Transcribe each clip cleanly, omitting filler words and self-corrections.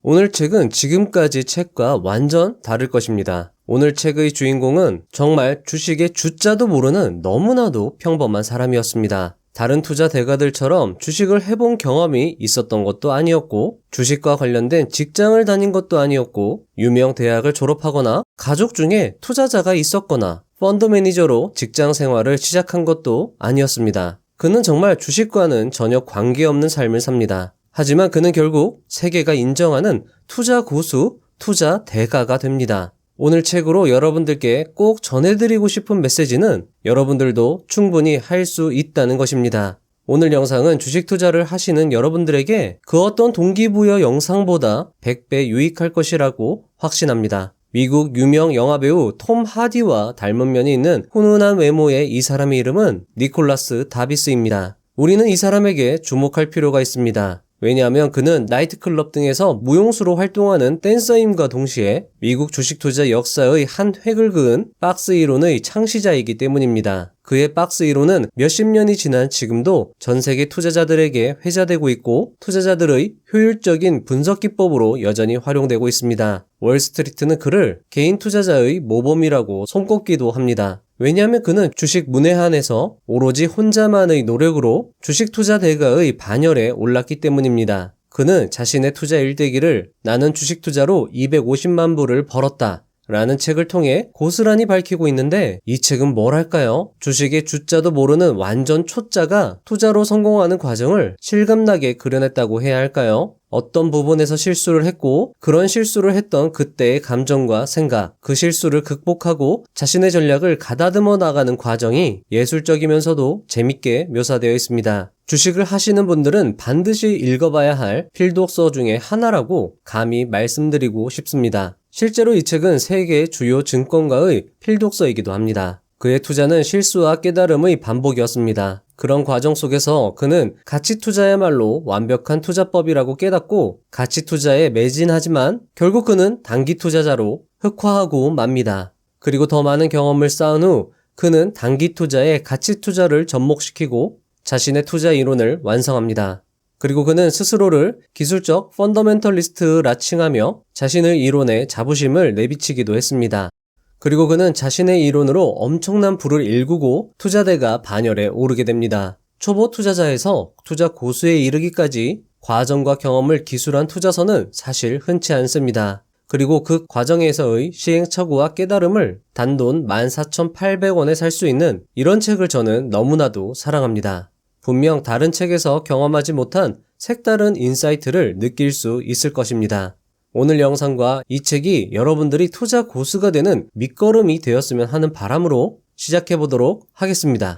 오늘 책은 지금까지 책과 완전 다를 것입니다. 오늘 책의 주인공은 정말 주식의 주자도 모르는 너무나도 평범한 사람이었습니다. 다른 투자 대가들처럼 주식을 해본 경험이 있었던 것도 아니었고, 주식과 관련된 직장을 다닌 것도 아니었고, 유명 대학을 졸업하거나 가족 중에 투자자가 있었거나 펀드 매니저로 직장 생활을 시작한 것도 아니었습니다. 그는 정말 주식과는 전혀 관계없는 삶을 삽니다. 하지만 그는 결국 세계가 인정하는 투자 고수, 투자 대가가 됩니다. 오늘 책으로 여러분들께 꼭 전해드리고 싶은 메시지는 여러분들도 충분히 할 수 있다는 것입니다. 오늘 영상은 주식 투자를 하시는 여러분들에게 그 어떤 동기부여 영상보다 100배 유익할 것이라고 확신합니다. 미국 유명 영화배우 톰 하디와 닮은 면이 있는 훈훈한 외모의 이 사람의 이름은 니콜라스 다비스입니다. 우리는 이 사람에게 주목할 필요가 있습니다. 왜냐하면 그는 나이트클럽 등에서 무용수로 활동하는 댄서임과 동시에 미국 주식 투자 역사의 한 획을 그은 박스 이론의 창시자이기 때문입니다. 그의 박스 이론은 몇십 년이 지난 지금도 전 세계 투자자들에게 회자되고 있고, 투자자들의 효율적인 분석 기법으로 여전히 활용되고 있습니다. 월스트리트는 그를 개인 투자자의 모범이라고 손꼽기도 합니다. 왜냐하면 그는 주식 문외한에서 오로지 혼자만의 노력으로 주식 투자 대가의 반열에 올랐기 때문입니다. 그는 자신의 투자 일대기를 나는 주식 투자로 250만 불을 벌었다 라는 책을 통해 고스란히 밝히고 있는데, 이 책은 뭘 할까요? 주식의 주자도 모르는 완전 초짜가 투자로 성공하는 과정을 실감나게 그려냈다고 해야 할까요? 어떤 부분에서 실수를 했고, 그런 실수를 했던 그때의 감정과 생각, 그 실수를 극복하고 자신의 전략을 가다듬어 나가는 과정이 예술적이면서도 재밌게 묘사되어 있습니다. 주식을 하시는 분들은 반드시 읽어봐야 할 필독서 중에 하나라고 감히 말씀드리고 싶습니다. 실제로 이 책은 세계 주요 증권가의 필독서이기도 합니다. 그의 투자는 실수와 깨달음의 반복이었습니다. 그런 과정 속에서 그는 가치 투자야말로 완벽한 투자법이라고 깨닫고 가치 투자에 매진하지만 결국 그는 단기 투자자로 흑화하고 맙니다. 그리고 더 많은 경험을 쌓은 후 그는 단기 투자에 가치 투자를 접목시키고 자신의 투자 이론을 완성합니다. 그리고 그는 스스로를 기술적 펀더멘털리스트라 칭하며 자신의 이론에 자부심을 내비치기도 했습니다. 그리고 그는 자신의 이론으로 엄청난 부를 일구고 투자대가 반열에 오르게 됩니다. 초보 투자자에서 투자 고수에 이르기까지 과정과 경험을 기술한 투자서는 사실 흔치 않습니다. 그리고 그 과정에서의 시행착오와 깨달음을 단돈 14,800원에 살 수 있는 이런 책을 저는 너무나도 사랑합니다. 분명 다른 책에서 경험하지 못한 색다른 인사이트를 느낄 수 있을 것입니다. 오늘 영상과 이 책이 여러분들이 투자 고수가 되는 밑거름이 되었으면 하는 바람으로 시작해 보도록 하겠습니다.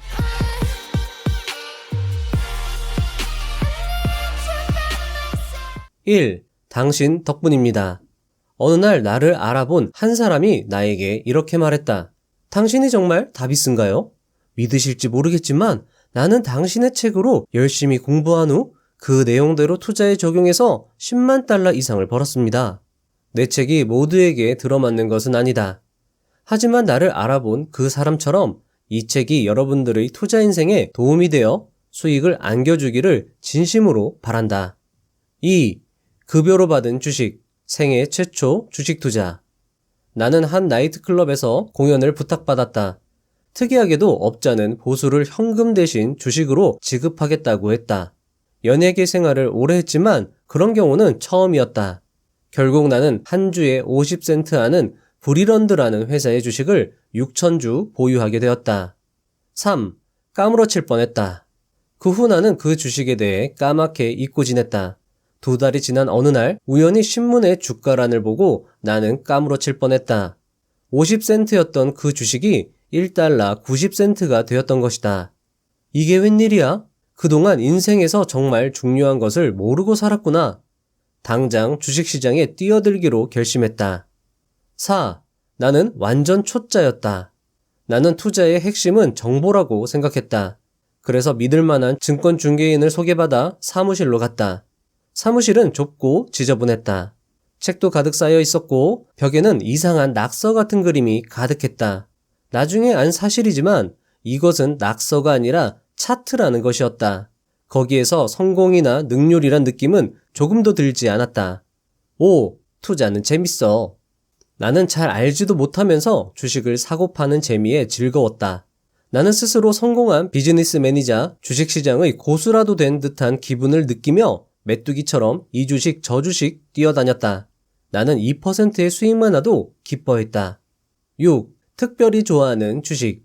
1. 당신 덕분입니다. 어느 날 나를 알아본 한 사람이 나에게 이렇게 말했다. 당신이 정말 다비스인가요? 믿으실지 모르겠지만 나는 당신의 책으로 열심히 공부한 후 그 내용대로 투자에 적용해서 10만 달러 이상을 벌었습니다. 내 책이 모두에게 들어맞는 것은 아니다. 하지만 나를 알아본 그 사람처럼 이 책이 여러분들의 투자 인생에 도움이 되어 수익을 안겨주기를 진심으로 바란다. 2. 급여로 받은 주식, 생애 최초 주식 투자. 나는 한 나이트클럽에서 공연을 부탁받았다. 특이하게도 업자는 보수를 현금 대신 주식으로 지급하겠다고 했다. 연예계 생활을 오래 했지만 그런 경우는 처음이었다. 결국 나는 한 주에 50센트 하는 브리런드라는 회사의 주식을 6,000주 보유하게 되었다. 3. 까무러칠 뻔했다. 그 후 나는 그 주식에 대해 까맣게 잊고 지냈다. 2달이 지난 어느 날 우연히 신문의 주가란을 보고 나는 까무러칠 뻔했다. 50센트였던 그 주식이 1달러 90센트가 되었던 것이다. 이게 웬일이야? 그동안 인생에서 정말 중요한 것을 모르고 살았구나. 당장 주식시장에 뛰어들기로 결심했다. 4. 나는 완전 초짜였다. 나는 투자의 핵심은 정보라고 생각했다. 그래서 믿을 만한 증권 중개인을 소개받아 사무실로 갔다. 사무실은 좁고 지저분했다. 책도 가득 쌓여 있었고 벽에는 이상한 낙서 같은 그림이 가득했다. 나중에 안 사실이지만 이것은 낙서가 아니라 차트라는 것이었다. 거기에서 성공이나 능률이란 느낌은 조금도 들지 않았다. 5. 투자는 재밌어. 나는 잘 알지도 못하면서 주식을 사고 파는 재미에 즐거웠다. 나는 스스로 성공한 비즈니스맨이자 주식시장의 고수라도 된 듯한 기분을 느끼며 메뚜기처럼 이 주식 저 주식 뛰어다녔다. 나는 2%의 수익만 나도 기뻐했다. 6. 특별히 좋아하는 주식.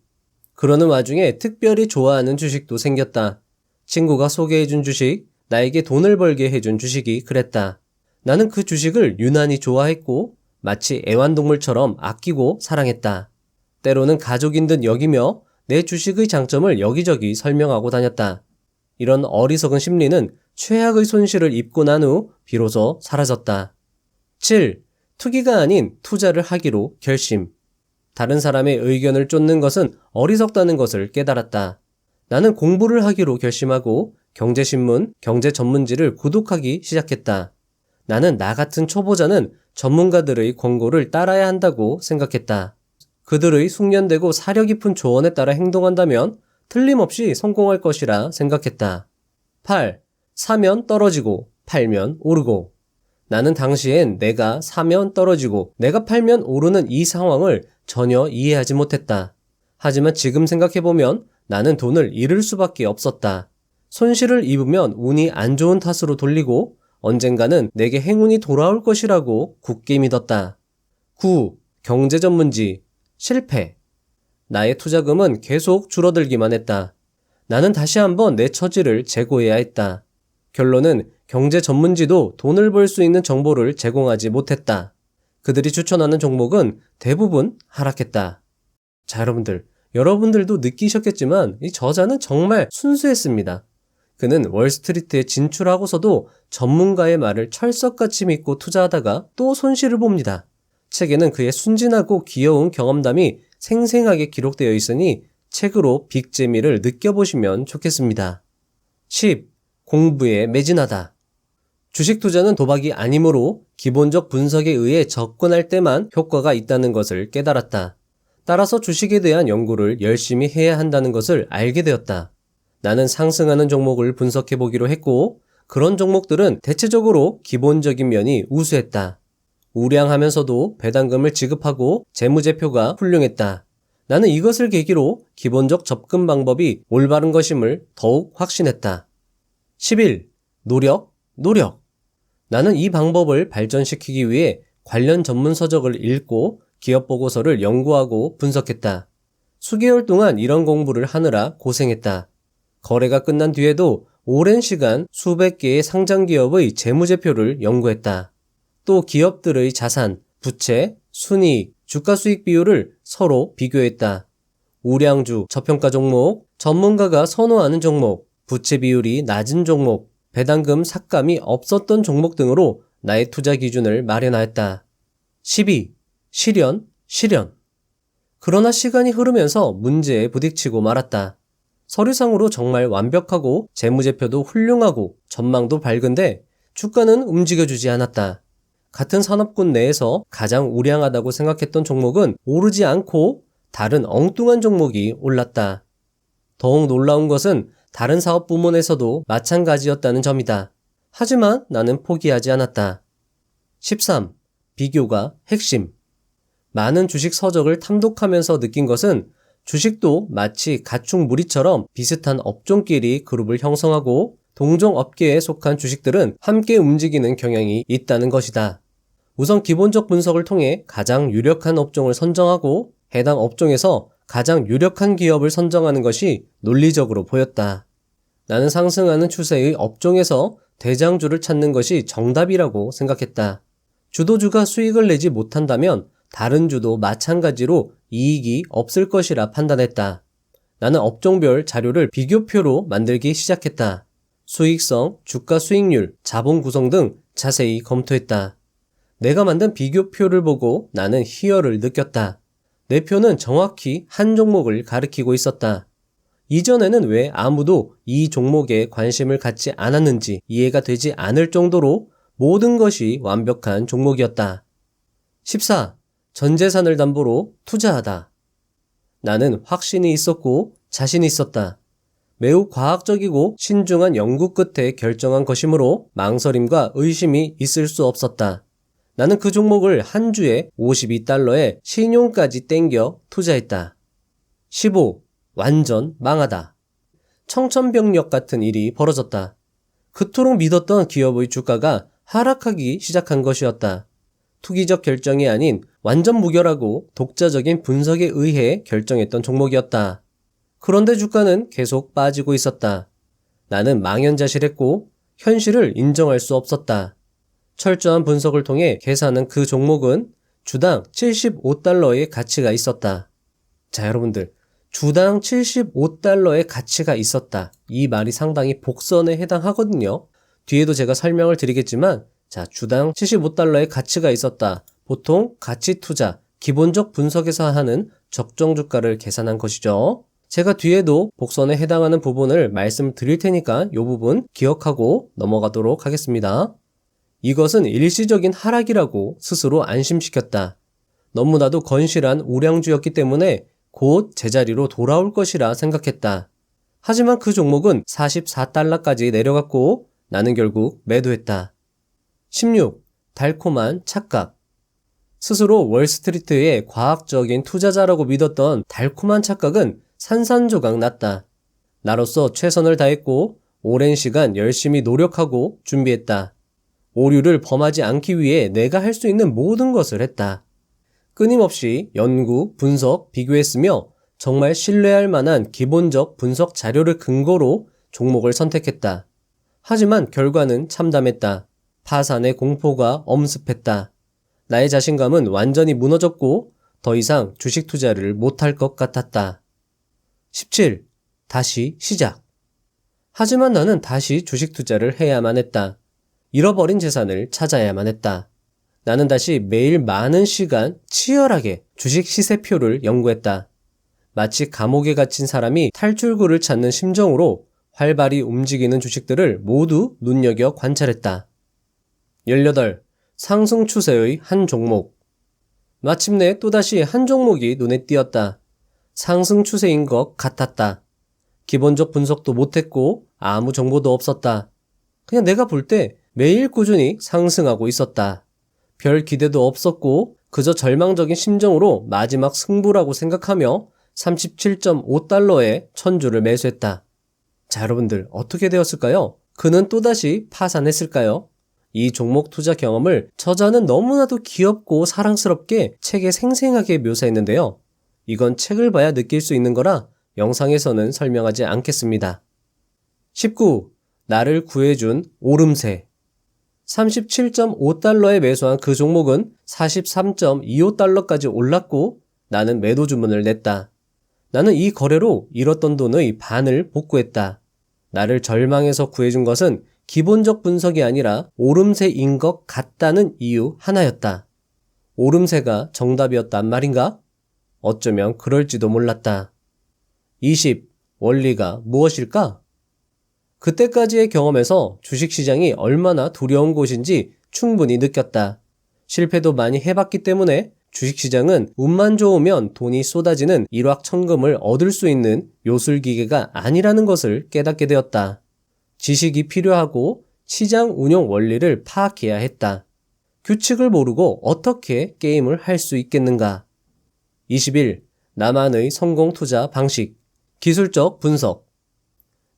그러는 와중에 특별히 좋아하는 주식도 생겼다. 친구가 소개해준 주식, 나에게 돈을 벌게 해준 주식이 그랬다. 나는 그 주식을 유난히 좋아했고 마치 애완동물처럼 아끼고 사랑했다. 때로는 가족인 듯 여기며 내 주식의 장점을 여기저기 설명하고 다녔다. 이런 어리석은 심리는 최악의 손실을 입고 난 후 비로소 사라졌다. 7. 투기가 아닌 투자를 하기로 결심. 다른 사람의 의견을 쫓는 것은 어리석다는 것을 깨달았다. 나는 공부를 하기로 결심하고 경제신문, 경제전문지를 구독하기 시작했다. 나는 나 같은 초보자는 전문가들의 권고를 따라야 한다고 생각했다. 그들의 숙련되고 사려 깊은 조언에 따라 행동한다면 틀림없이 성공할 것이라 생각했다. 8. 사면 떨어지고 팔면 오르고. 나는 당시엔 내가 사면 떨어지고 내가 팔면 오르는 이 상황을 전혀 이해하지 못했다. 하지만 지금 생각해보면 나는 돈을 잃을 수밖에 없었다. 손실을 입으면 운이 안 좋은 탓으로 돌리고 언젠가는 내게 행운이 돌아올 것이라고 굳게 믿었다. 9. 경제전문지. 실패. 나의 투자금은 계속 줄어들기만 했다. 나는 다시 한번 내 처지를 재고해야 했다. 결론은 경제 전문지도 돈을 벌 수 있는 정보를 제공하지 못했다. 그들이 추천하는 종목은 대부분 하락했다. 자, 여러분들도 느끼셨겠지만 이 저자는 정말 순수했습니다. 그는 월스트리트에 진출하고서도 전문가의 말을 철석같이 믿고 투자하다가 또 손실을 봅니다. 책에는 그의 순진하고 귀여운 경험담이 생생하게 기록되어 있으니 책으로 빅재미를 느껴보시면 좋겠습니다. 10. 공부에 매진하다. 주식 투자는 도박이 아니므로 기본적 분석에 의해 접근할 때만 효과가 있다는 것을 깨달았다. 따라서 주식에 대한 연구를 열심히 해야 한다는 것을 알게 되었다. 나는 상승하는 종목을 분석해보기로 했고 그런 종목들은 대체적으로 기본적인 면이 우수했다. 우량하면서도 배당금을 지급하고 재무제표가 훌륭했다. 나는 이것을 계기로 기본적 접근 방법이 올바른 것임을 더욱 확신했다. 11. 노력. 나는 이 방법을 발전시키기 위해 관련 전문 서적을 읽고 기업 보고서를 연구하고 분석했다. 수개월 동안 이런 공부를 하느라 고생했다. 거래가 끝난 뒤에도 오랜 시간 수백 개의 상장 기업의 재무제표를 연구했다. 또 기업들의 자산, 부채, 순이익, 주가 수익 비율을 서로 비교했다. 우량주, 저평가 종목, 전문가가 선호하는 종목, 부채 비율이 낮은 종목, 배당금 삭감이 없었던 종목 등으로 나의 투자 기준을 마련하였다. 12. 실현. 그러나 시간이 흐르면서 문제에 부딪히고 말았다. 서류상으로 정말 완벽하고 재무제표도 훌륭하고 전망도 밝은데 주가는 움직여주지 않았다. 같은 산업군 내에서 가장 우량하다고 생각했던 종목은 오르지 않고 다른 엉뚱한 종목이 올랐다. 더욱 놀라운 것은 다른 사업 부문에서도 마찬가지였다는 점이다. 하지만 나는 포기하지 않았다. 13. 비교가 핵심. 많은 주식 서적을 탐독하면서 느낀 것은 주식도 마치 가축무리처럼 비슷한 업종끼리 그룹을 형성하고 동종 업계에 속한 주식들은 함께 움직이는 경향이 있다는 것이다. 우선 기본적 분석을 통해 가장 유력한 업종을 선정하고 해당 업종에서 가장 유력한 기업을 선정하는 것이 논리적으로 보였다. 나는 상승하는 추세의 업종에서 대장주를 찾는 것이 정답이라고 생각했다. 주도주가 수익을 내지 못한다면 다른 주도 마찬가지로 이익이 없을 것이라 판단했다. 나는 업종별 자료를 비교표로 만들기 시작했다. 수익성, 주가 수익률, 자본 구성 등 자세히 검토했다. 내가 만든 비교표를 보고 나는 희열을 느꼈다. 내 표는 정확히 한 종목을 가리키고 있었다. 이전에는 왜 아무도 이 종목에 관심을 갖지 않았는지 이해가 되지 않을 정도로 모든 것이 완벽한 종목이었다. 14. 전 재산을 담보로 투자하다. 나는 확신이 있었고 자신이 있었다. 매우 과학적이고 신중한 연구 끝에 결정한 것이므로 망설임과 의심이 있을 수 없었다. 나는 그 종목을 한 주에 52달러에 신용까지 땡겨 투자했다. 15. 완전 망하다. 청천벽력 같은 일이 벌어졌다. 그토록 믿었던 기업의 주가가 하락하기 시작한 것이었다. 투기적 결정이 아닌 완전 무결하고 독자적인 분석에 의해 결정했던 종목이었다. 그런데 주가는 계속 빠지고 있었다. 나는 망연자실했고 현실을 인정할 수 없었다. 철저한 분석을 통해 계산한 그 종목은 주당 75달러의 가치가 있었다. 자, 여러분들, 주당 75달러의 가치가 있었다. 이 말이 상당히 복선에 해당하거든요. 뒤에도 제가 설명을 드리겠지만, 자, 주당 75달러의 가치가 있었다. 보통 가치 투자, 기본적 분석에서 하는 적정 주가를 계산한 것이죠. 제가 뒤에도 복선에 해당하는 부분을 말씀드릴 테니까 이 부분 기억하고 넘어가도록 하겠습니다. 이것은 일시적인 하락이라고 스스로 안심시켰다. 너무나도 건실한 우량주였기 때문에 곧 제자리로 돌아올 것이라 생각했다. 하지만 그 종목은 44달러까지 내려갔고 나는 결국 매도했다. 16. 달콤한 착각. 스스로 월스트리트의 과학적인 투자자라고 믿었던 달콤한 착각은 산산조각 났다. 나로서 최선을 다했고 오랜 시간 열심히 노력하고 준비했다. 오류를 범하지 않기 위해 내가 할 수 있는 모든 것을 했다. 끊임없이 연구, 분석, 비교했으며 정말 신뢰할 만한 기본적 분석 자료를 근거로 종목을 선택했다. 하지만 결과는 참담했다. 파산의 공포가 엄습했다. 나의 자신감은 완전히 무너졌고 더 이상 주식 투자를 못할 것 같았다. 17. 다시 시작. 하지만 나는 다시 주식 투자를 해야만 했다. 잃어버린 재산을 찾아야만 했다. 나는 다시 매일 많은 시간 치열하게 주식 시세표를 연구했다. 마치 감옥에 갇힌 사람이 탈출구를 찾는 심정으로 활발히 움직이는 주식들을 모두 눈여겨 관찰했다. 18. 상승 추세의 한 종목. 마침내 또다시 한 종목이 눈에 띄었다. 상승 추세인 것 같았다. 기본적 분석도 못했고 아무 정보도 없었다. 그냥 내가 볼 때 매일 꾸준히 상승하고 있었다. 별 기대도 없었고 그저 절망적인 심정으로 마지막 승부라고 생각하며 37.5달러에 천주를 매수했다. 자, 여러분들 어떻게 되었을까요? 그는 또다시 파산했을까요? 이 종목 투자 경험을 저자는 너무나도 귀엽고 사랑스럽게 책에 생생하게 묘사했는데요. 이건 책을 봐야 느낄 수 있는 거라 영상에서는 설명하지 않겠습니다. 19. 나를 구해준 오름세. 37.5달러에 매수한 그 종목은 43.25달러까지 올랐고 나는 매도 주문을 냈다. 나는 이 거래로 잃었던 돈의 반을 복구했다. 나를 절망에서 구해준 것은 기본적 분석이 아니라 오름세인 것 같다는 이유 하나였다. 오름세가 정답이었단 말인가? 어쩌면 그럴지도 몰랐다. 20. 원리가 무엇일까? 그때까지의 경험에서 주식시장이 얼마나 두려운 곳인지 충분히 느꼈다. 실패도 많이 해봤기 때문에 주식시장은 운만 좋으면 돈이 쏟아지는 일확천금을 얻을 수 있는 요술기계가 아니라는 것을 깨닫게 되었다. 지식이 필요하고 시장 운용 원리를 파악해야 했다. 규칙을 모르고 어떻게 게임을 할 수 있겠는가? 21. 나만의 성공 투자 방식. 기술적 분석.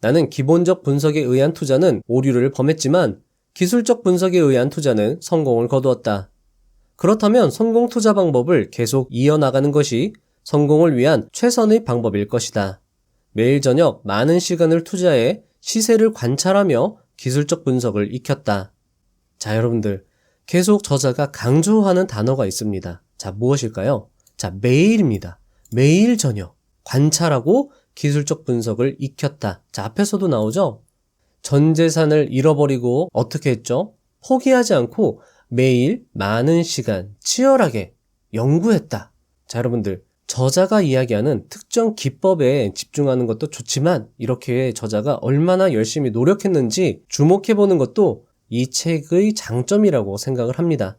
나는 기본적 분석에 의한 투자는 오류를 범했지만 기술적 분석에 의한 투자는 성공을 거두었다. 그렇다면 성공 투자 방법을 계속 이어나가는 것이 성공을 위한 최선의 방법일 것이다. 매일 저녁 많은 시간을 투자해 시세를 관찰하며 기술적 분석을 익혔다. 자, 여러분들 계속 저자가 강조하는 단어가 있습니다. 자, 무엇일까요? 자, 매일입니다. 매일 저녁 관찰하고 기술적 분석을 익혔다. 자, 앞에서도 나오죠? 전 재산을 잃어버리고 어떻게 했죠? 포기하지 않고 매일 많은 시간 치열하게 연구했다. 자, 여러분들 저자가 이야기하는 특정 기법에 집중하는 것도 좋지만 이렇게 저자가 얼마나 열심히 노력했는지 주목해보는 것도 이 책의 장점이라고 생각을 합니다.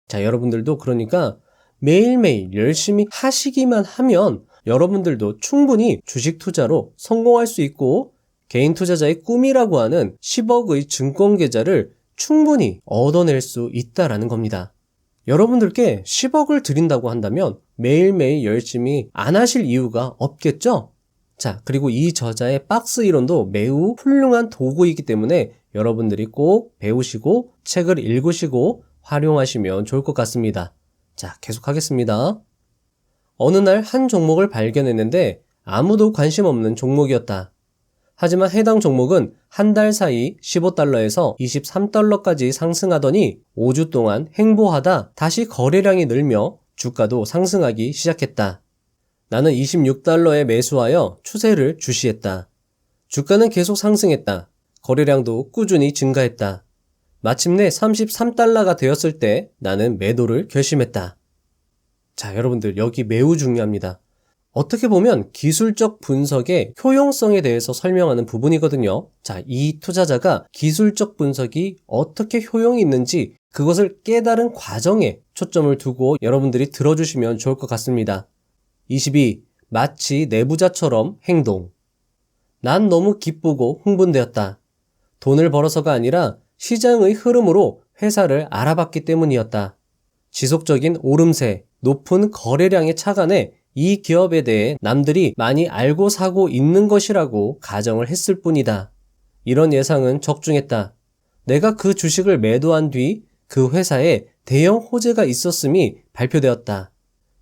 자, 여러분들도 그러니까 매일매일 열심히 하시기만 하면 여러분들도 충분히 주식 투자로 성공할 수 있고 개인 투자자의 꿈이라고 하는 10억의 증권 계좌를 충분히 얻어낼 수 있다라는 겁니다. 여러분들께 10억을 드린다고 한다면 매일매일 열심히 안 하실 이유가 없겠죠? 자, 그리고 이 저자의 박스 이론도 매우 훌륭한 도구이기 때문에 여러분들이 꼭 배우시고 책을 읽으시고 활용하시면 좋을 것 같습니다. 자, 계속하겠습니다. 어느 날 한 종목을 발견했는데 아무도 관심 없는 종목이었다. 하지만 해당 종목은 한 달 사이 15달러에서 23달러까지 상승하더니 5주 동안 횡보하다 다시 거래량이 늘며 주가도 상승하기 시작했다. 나는 26달러에 매수하여 추세를 주시했다. 주가는 계속 상승했다. 거래량도 꾸준히 증가했다. 마침내 33달러가 되었을 때 나는 매도를 결심했다. 자, 여러분들 여기 매우 중요합니다. 어떻게 보면 기술적 분석의 효용성에 대해서 설명하는 부분이거든요. 자, 이 투자자가 기술적 분석이 어떻게 효용이 있는지 그것을 깨달은 과정에 초점을 두고 여러분들이 들어주시면 좋을 것 같습니다. 22. 마치 내부자처럼 행동. 난 너무 기쁘고 흥분되었다. 돈을 벌어서가 아니라 시장의 흐름으로 회사를 알아봤기 때문이었다. 지속적인 오름세, 높은 거래량에 착안해 이 기업에 대해 남들이 많이 알고 사고 있는 것이라고 가정을 했을 뿐이다. 이런 예상은 적중했다. 내가 그 주식을 매도한 뒤 그 회사에 대형 호재가 있었음이 발표되었다.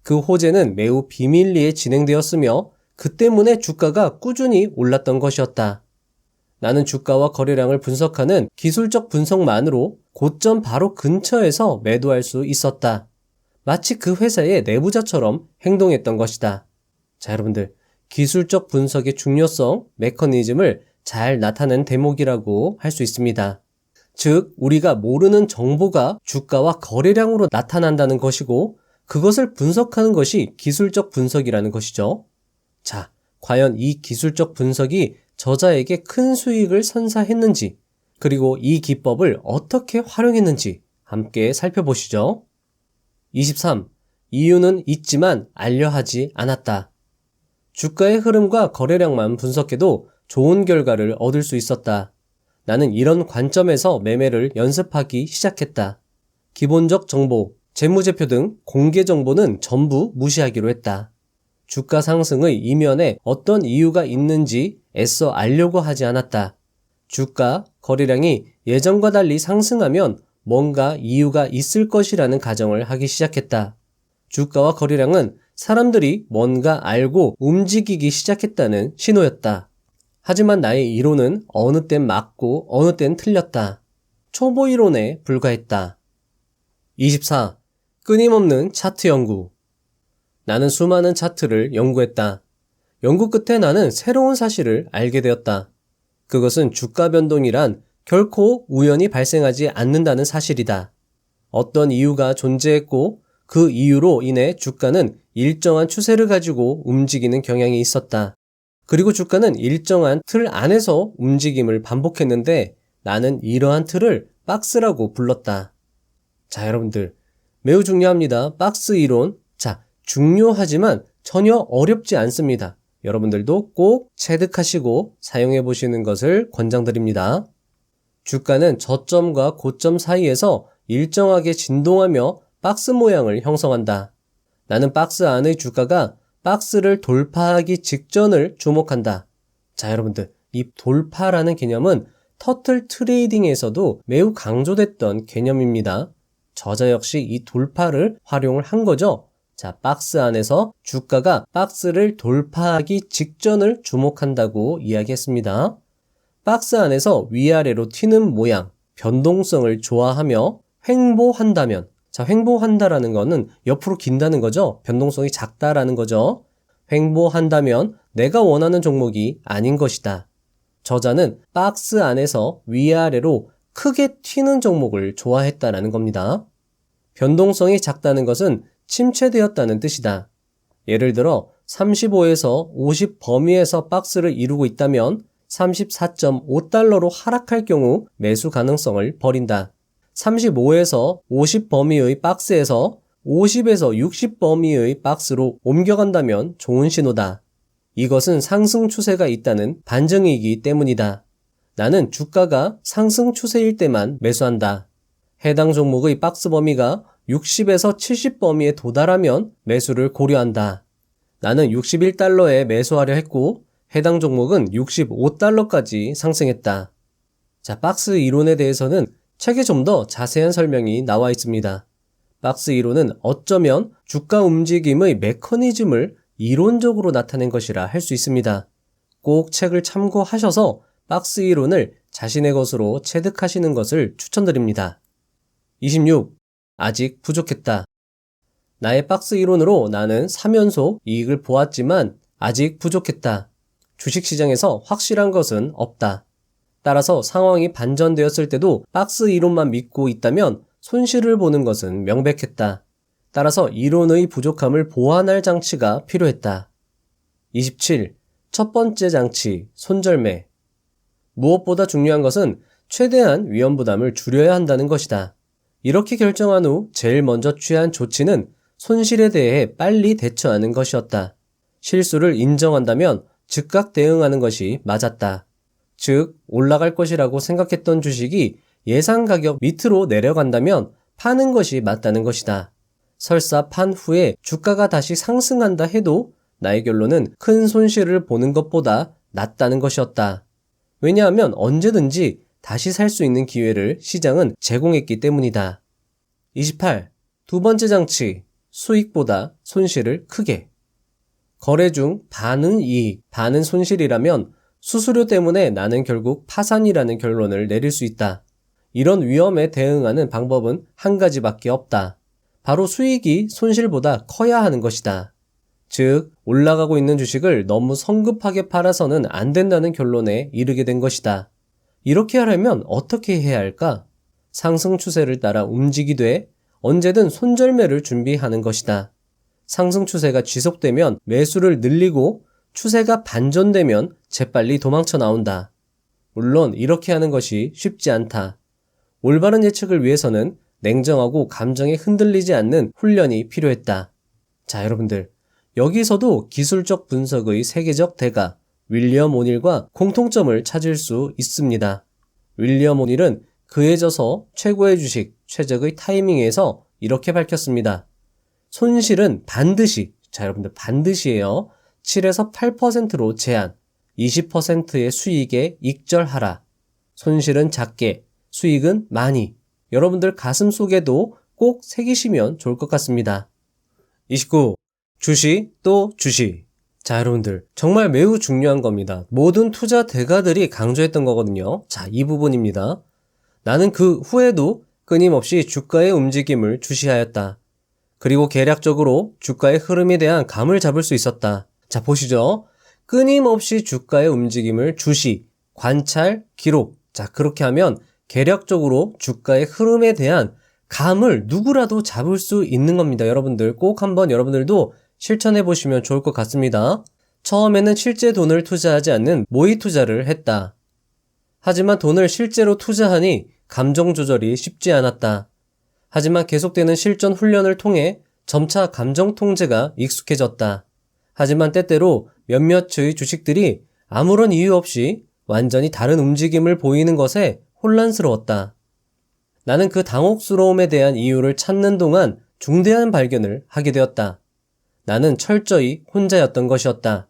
그 호재는 매우 비밀리에 진행되었으며 그 때문에 주가가 꾸준히 올랐던 것이었다. 나는 주가와 거래량을 분석하는 기술적 분석만으로 고점 바로 근처에서 매도할 수 있었다. 마치 그 회사의 내부자처럼 행동했던 것이다. 자, 여러분들, 기술적 분석의 중요성, 메커니즘을 잘 나타낸 대목이라고 할 수 있습니다. 즉, 우리가 모르는 정보가 주가와 거래량으로 나타난다는 것이고 그것을 분석하는 것이 기술적 분석이라는 것이죠. 자, 과연 이 기술적 분석이 저자에게 큰 수익을 선사했는지, 그리고 이 기법을 어떻게 활용했는지 함께 살펴보시죠. 23. 이유는 있지만 알려하지 않았다. 주가의 흐름과 거래량만 분석해도 좋은 결과를 얻을 수 있었다. 나는 이런 관점에서 매매를 연습하기 시작했다. 기본적 정보, 재무제표 등 공개 정보는 전부 무시하기로 했다. 주가 상승의 이면에 어떤 이유가 있는지 애써 알려고 하지 않았다. 주가, 거래량이 예전과 달리 상승하면 뭔가 이유가 있을 것이라는 가정을 하기 시작했다. 주가와 거래량은 사람들이 뭔가 알고 움직이기 시작했다는 신호였다. 하지만 나의 이론은 어느 땐 맞고 어느 땐 틀렸다. 초보 이론에 불과했다. 24. 끊임없는 차트 연구. 나는 수많은 차트를 연구했다. 연구 끝에 나는 새로운 사실을 알게 되었다. 그것은 주가 변동이란 결코 우연히 발생하지 않는다는 사실이다. 어떤 이유가 존재했고 그 이유로 인해 주가는 일정한 추세를 가지고 움직이는 경향이 있었다. 그리고 주가는 일정한 틀 안에서 움직임을 반복했는데 나는 이러한 틀을 박스라고 불렀다. 자, 여러분들 매우 중요합니다. 박스 이론. 자, 중요하지만 전혀 어렵지 않습니다. 여러분들도 꼭 체득하시고 사용해 보시는 것을 권장드립니다. 주가는 저점과 고점 사이에서 일정하게 진동하며 박스 모양을 형성한다. 나는 박스 안의 주가가 박스를 돌파하기 직전을 주목한다. 자, 여러분들, 이 돌파라는 개념은 터틀 트레이딩에서도 매우 강조됐던 개념입니다. 저자 역시 이 돌파를 활용을 한 거죠. 자, 박스 안에서 주가가 박스를 돌파하기 직전을 주목한다고 이야기했습니다. 박스 안에서 위아래로 튀는 모양, 변동성을 좋아하며 횡보한다면, 자, 횡보한다라는 거는 옆으로 긴다는 거죠. 변동성이 작다라는 거죠. 횡보한다면 내가 원하는 종목이 아닌 것이다. 저자는 박스 안에서 위아래로 크게 튀는 종목을 좋아했다라는 겁니다. 변동성이 작다는 것은 침체되었다는 뜻이다. 예를 들어 35에서 50 범위에서 박스를 이루고 있다면 34.5달러로 하락할 경우 매수 가능성을 버린다. 35에서 50 범위의 박스에서 50에서 60 범위의 박스로 옮겨간다면 좋은 신호다. 이것은 상승 추세가 있다는 반증이기 때문이다. 나는 주가가 상승 추세일 때만 매수한다. 해당 종목의 박스 범위가 60에서 70 범위에 도달하면 매수를 고려한다. 나는 61달러에 매수하려 했고 해당 종목은 65달러까지 상승했다. 자, 박스 이론에 대해서는 책에 좀 더 자세한 설명이 나와 있습니다. 박스 이론은 어쩌면 주가 움직임의 메커니즘을 이론적으로 나타낸 것이라 할 수 있습니다. 꼭 책을 참고하셔서 박스 이론을 자신의 것으로 체득하시는 것을 추천드립니다. 26. 아직 부족했다. 나의 박스 이론으로 나는 3연속 이익을 보았지만 아직 부족했다. 주식시장에서 확실한 것은 없다. 따라서 상황이 반전되었을 때도 박스 이론만 믿고 있다면 손실을 보는 것은 명백했다. 따라서 이론의 부족함을 보완할 장치가 필요했다. 27. 첫 번째 장치, 손절매. 무엇보다 중요한 것은 최대한 위험 부담을 줄여야 한다는 것이다. 이렇게 결정한 후 제일 먼저 취한 조치는 손실에 대해 빨리 대처하는 것이었다. 실수를 인정한다면 즉각 대응하는 것이 맞았다. 즉, 올라갈 것이라고 생각했던 주식이 예상 가격 밑으로 내려간다면 파는 것이 맞다는 것이다. 설사 판 후에 주가가 다시 상승한다 해도 나의 결론은 큰 손실을 보는 것보다 낫다는 것이었다. 왜냐하면 언제든지 다시 살 수 있는 기회를 시장은 제공했기 때문이다. 28. 두 번째 장치, 수익보다 손실을 크게. 거래 중 반은 이익, 반은 손실이라면 수수료 때문에 나는 결국 파산이라는 결론을 내릴 수 있다. 이런 위험에 대응하는 방법은 한 가지밖에 없다. 바로 수익이 손실보다 커야 하는 것이다. 즉, 올라가고 있는 주식을 너무 성급하게 팔아서는 안 된다는 결론에 이르게 된 것이다. 이렇게 하려면 어떻게 해야 할까? 상승 추세를 따라 움직이되 언제든 손절매를 준비하는 것이다. 상승 추세가 지속되면 매수를 늘리고 추세가 반전되면 재빨리 도망쳐 나온다. 물론 이렇게 하는 것이 쉽지 않다. 올바른 예측을 위해서는 냉정하고 감정에 흔들리지 않는 훈련이 필요했다. 자, 여러분들, 여기서도 기술적 분석의 세계적 대가 윌리엄 오닐과 공통점을 찾을 수 있습니다. 윌리엄 오닐은 그에 져서 최고의 주식, 최적의 타이밍에서 이렇게 밝혔습니다. 손실은 반드시, 자 여러분들 반드시예요. 7에서 8%로 제한, 20%의 수익에 익절하라. 손실은 작게, 수익은 많이. 여러분들 가슴 속에도 꼭 새기시면 좋을 것 같습니다. 29. 주식 또 주식. 자, 여러분들 정말 매우 중요한 겁니다. 모든 투자 대가들이 강조했던 거거든요. 자, 이 부분입니다. 나는 그 후에도 끊임없이 주가의 움직임을 주시하였다. 그리고 계략적으로 주가의 흐름에 대한 감을 잡을 수 있었다. 자, 보시죠. 끊임없이 주가의 움직임을 주시, 관찰, 기록. 자, 그렇게 하면 계략적으로 주가의 흐름에 대한 감을 누구라도 잡을 수 있는 겁니다. 여러분들 꼭 한번 여러분들도 실천해 보시면 좋을 것 같습니다. 처음에는 실제 돈을 투자하지 않는 모의 투자를 했다. 하지만 돈을 실제로 투자하니 감정 조절이 쉽지 않았다. 하지만 계속되는 실전 훈련을 통해 점차 감정 통제가 익숙해졌다. 하지만 때때로 몇몇의 주식들이 아무런 이유 없이 완전히 다른 움직임을 보이는 것에 혼란스러웠다. 나는 그 당혹스러움에 대한 이유를 찾는 동안 중대한 발견을 하게 되었다. 나는 철저히 혼자였던 것이었다.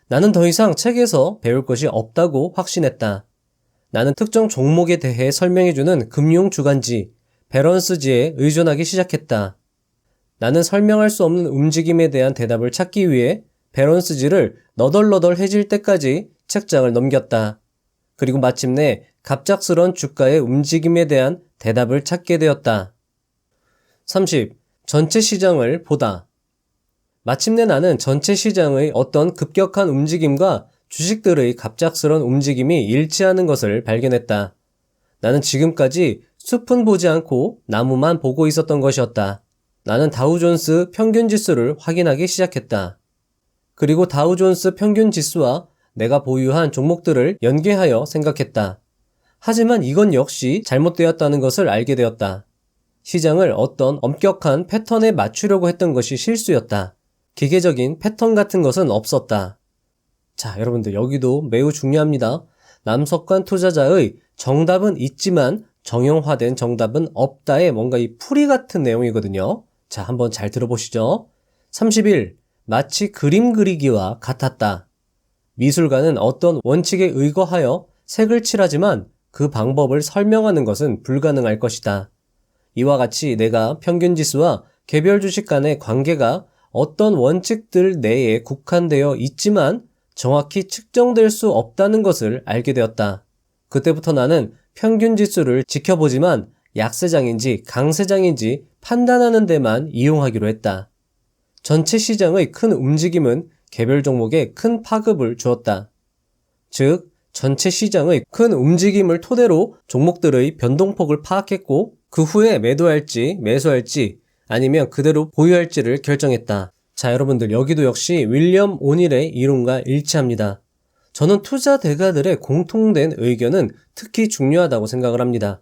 나는 더 이상 책에서 배울 것이 없다고 확신했다. 나는 특정 종목에 대해 설명해주는 금융주간지, 밸런스지에 의존하기 시작했다. 나는 설명할 수 없는 움직임에 대한 대답을 찾기 위해 밸런스지를 너덜너덜해질 때까지 책장을 넘겼다. 그리고 마침내 갑작스런 주가의 움직임에 대한 대답을 찾게 되었다. 30. 전체 시장을 보다. 마침내 나는 전체 시장의 어떤 급격한 움직임과 주식들의 갑작스런 움직임이 일치하는 것을 발견했다. 나는 지금까지 숲은 보지 않고 나무만 보고 있었던 것이었다. 나는 다우존스 평균 지수를 확인하기 시작했다. 그리고 다우존스 평균 지수와 내가 보유한 종목들을 연계하여 생각했다. 하지만 이건 역시 잘못되었다는 것을 알게 되었다. 시장을 어떤 엄격한 패턴에 맞추려고 했던 것이 실수였다. 기계적인 패턴 같은 것은 없었다. 자, 여러분들 여기도 매우 중요합니다. 남석관 투자자의 정답은 있지만 정형화된 정답은 없다의 뭔가 이 풀이 같은 내용이거든요. 자, 한번 잘 들어보시죠. 31. 마치 그림 그리기와 같았다. 미술가는 어떤 원칙에 의거하여 색을 칠하지만 그 방법을 설명하는 것은 불가능할 것이다. 이와 같이 내가 평균지수와 개별 주식 간의 관계가 어떤 원칙들 내에 국한되어 있지만 정확히 측정될 수 없다는 것을 알게 되었다. 그때부터 나는 평균지수를 지켜보지만 약세장인지 강세장인지 판단하는 데만 이용하기로 했다. 전체 시장의 큰 움직임은 개별 종목에 큰 파급을 주었다. 즉, 전체 시장의 큰 움직임을 토대로 종목들의 변동폭을 파악했고 그 후에 매도할지 매수할지 아니면 그대로 보유할지를 결정했다. 자, 여러분들 여기도 역시 윌리엄 오닐의 이론과 일치합니다. 저는 투자 대가들의 공통된 의견은 특히 중요하다고 생각을 합니다.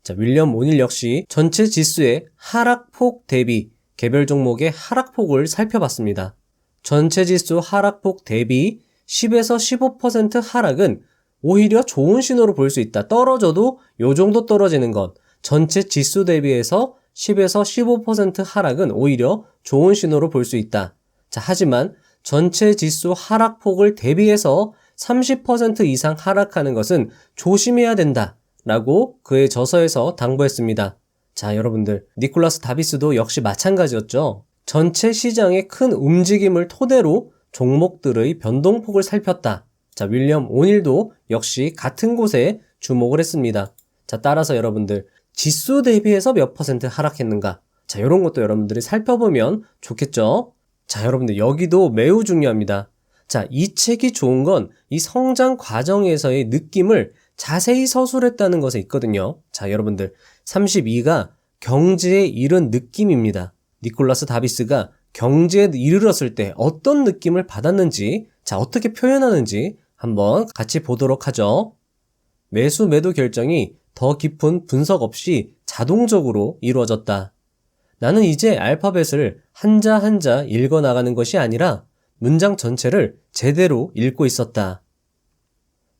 자, 윌리엄 오닐 역시 전체 지수의 하락폭 대비 개별 종목의 하락폭을 살펴봤습니다. 전체 지수 하락폭 대비 10에서 15% 하락은 오히려 좋은 신호로 볼 수 있다. 떨어져도 요 정도 떨어지는 것. 전체 지수 대비해서 10에서 15% 하락은 오히려 좋은 신호로 볼 수 있다. 자, 하지만 전체 지수 하락폭을 대비해서 30% 이상 하락하는 것은 조심해야 된다. 라고 그의 저서에서 당부했습니다. 자, 여러분들, 니콜라스 다비스도 역시 마찬가지였죠. 전체 시장의 큰 움직임을 토대로 종목들의 변동폭을 살폈다. 자, 윌리엄 오닐도 역시 같은 곳에 주목을 했습니다. 자, 따라서 여러분들, 지수 대비해서 몇 퍼센트 하락했는가? 자, 이런 것도 여러분들이 살펴보면 좋겠죠? 자, 여러분들, 여기도 매우 중요합니다. 자, 이 책이 좋은 건 이 성장 과정에서의 느낌을 자세히 서술했다는 것에 있거든요. 자, 여러분들, 32가 경지에 이른 느낌입니다. 니콜라스 다비스가 경지에 이르렀을 때 어떤 느낌을 받았는지, 자, 어떻게 표현하는지 한번 같이 보도록 하죠. 매수 매도 결정이 더 깊은 분석 없이 자동적으로 이루어졌다. 나는 이제 알파벳을 한자 한자 읽어나가는 것이 아니라 문장 전체를 제대로 읽고 있었다.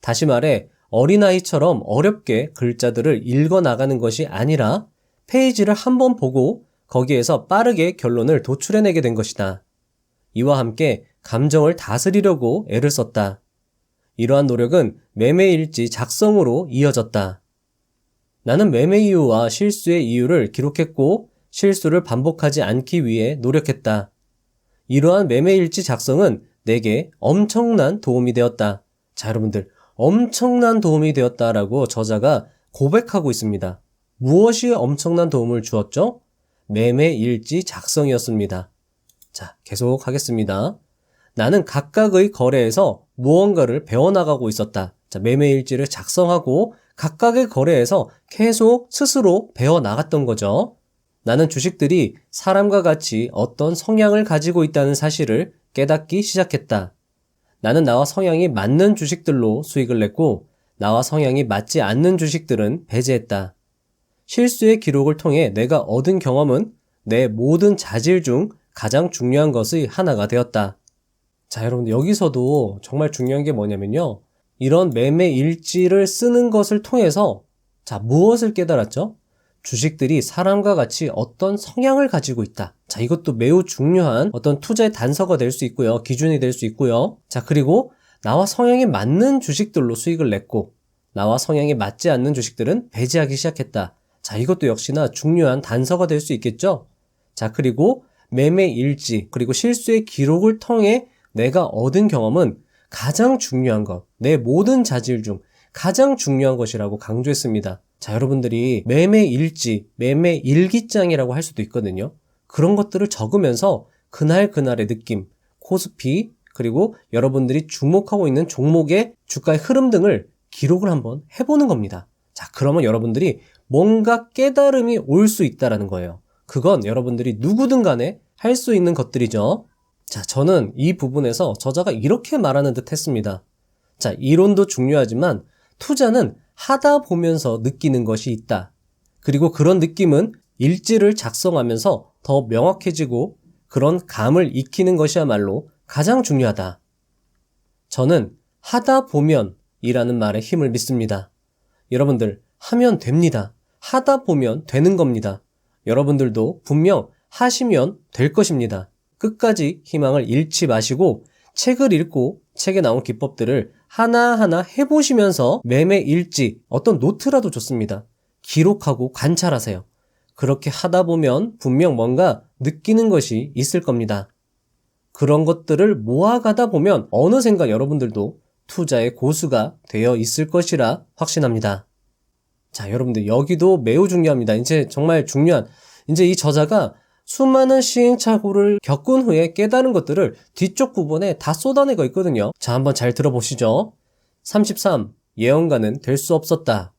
다시 말해 어린아이처럼 어렵게 글자들을 읽어나가는 것이 아니라 페이지를 한번 보고 거기에서 빠르게 결론을 도출해내게 된 것이다. 이와 함께 감정을 다스리려고 애를 썼다. 이러한 노력은 매매일지 작성으로 이어졌다. 나는 매매 이유와 실수의 이유를 기록했고 실수를 반복하지 않기 위해 노력했다. 이러한 매매일지 작성은 내게 엄청난 도움이 되었다. 자, 여러분들, 엄청난 도움이 되었다라고 저자가 고백하고 있습니다. 무엇이 엄청난 도움을 주었죠? 매매일지 작성이었습니다. 자, 계속 하겠습니다. 나는 각각의 거래에서 무언가를 배워나가고 있었다. 자, 매매일지를 작성하고 각각의 거래에서 계속 스스로 배워나갔던 거죠. 나는 주식들이 사람과 같이 어떤 성향을 가지고 있다는 사실을 깨닫기 시작했다. 나는 나와 성향이 맞는 주식들로 수익을 냈고 나와 성향이 맞지 않는 주식들은 배제했다. 실수의 기록을 통해 내가 얻은 경험은 내 모든 자질 중 가장 중요한 것의 하나가 되었다. 자, 여러분, 여기서도 정말 중요한 게 뭐냐면요. 이런 매매 일지를 쓰는 것을 통해서 자, 무엇을 깨달았죠? 주식들이 사람과 같이 어떤 성향을 가지고 있다. 자, 이것도 매우 중요한 어떤 투자의 단서가 될 수 있고요. 기준이 될 수 있고요. 자, 그리고 나와 성향이 맞는 주식들로 수익을 냈고 나와 성향이 맞지 않는 주식들은 배제하기 시작했다. 자, 이것도 역시나 중요한 단서가 될 수 있겠죠? 자, 그리고 매매 일지, 그리고 실수의 기록을 통해 내가 얻은 경험은 가장 중요한 것, 내 모든 자질 중 가장 중요한 것이라고 강조했습니다. 자, 여러분들이 매매 일지, 매매 일기장이라고 할 수도 있거든요. 그런 것들을 적으면서 그날그날의 느낌, 코스피, 그리고 여러분들이 주목하고 있는 종목의 주가의 흐름 등을 기록을 한번 해보는 겁니다. 자, 그러면 여러분들이 뭔가 깨달음이 올 수 있다는 거예요. 그건 여러분들이 누구든 간에 할 수 있는 것들이죠. 자, 저는 이 부분에서 저자가 이렇게 말하는 듯 했습니다. 자, 이론도 중요하지만 투자는 하다 보면서 느끼는 것이 있다. 그리고 그런 느낌은 일지를 작성하면서 더 명확해지고 그런 감을 익히는 것이야말로 가장 중요하다. 저는 하다 보면 이라는 말에 힘을 믿습니다. 여러분들, 하면 됩니다. 하다 보면 되는 겁니다. 여러분들도 분명 하시면 될 것입니다. 끝까지 희망을 잃지 마시고 책을 읽고 책에 나온 기법들을 하나하나 해보시면서 매매 일지, 어떤 노트라도 좋습니다. 기록하고 관찰하세요. 그렇게 하다 보면 분명 뭔가 느끼는 것이 있을 겁니다. 그런 것들을 모아가다 보면 어느샌가 여러분들도 투자의 고수가 되어 있을 것이라 확신합니다. 자, 여러분들 여기도 매우 중요합니다. 이제 정말 중요한, 이제 이 저자가 수많은 시행착오를 겪은 후에 깨달은 것들을 뒤쪽 부분에 다 쏟아내고 있거든요. 자, 한번 잘 들어보시죠. 33. 예언가는 될 수 없었다.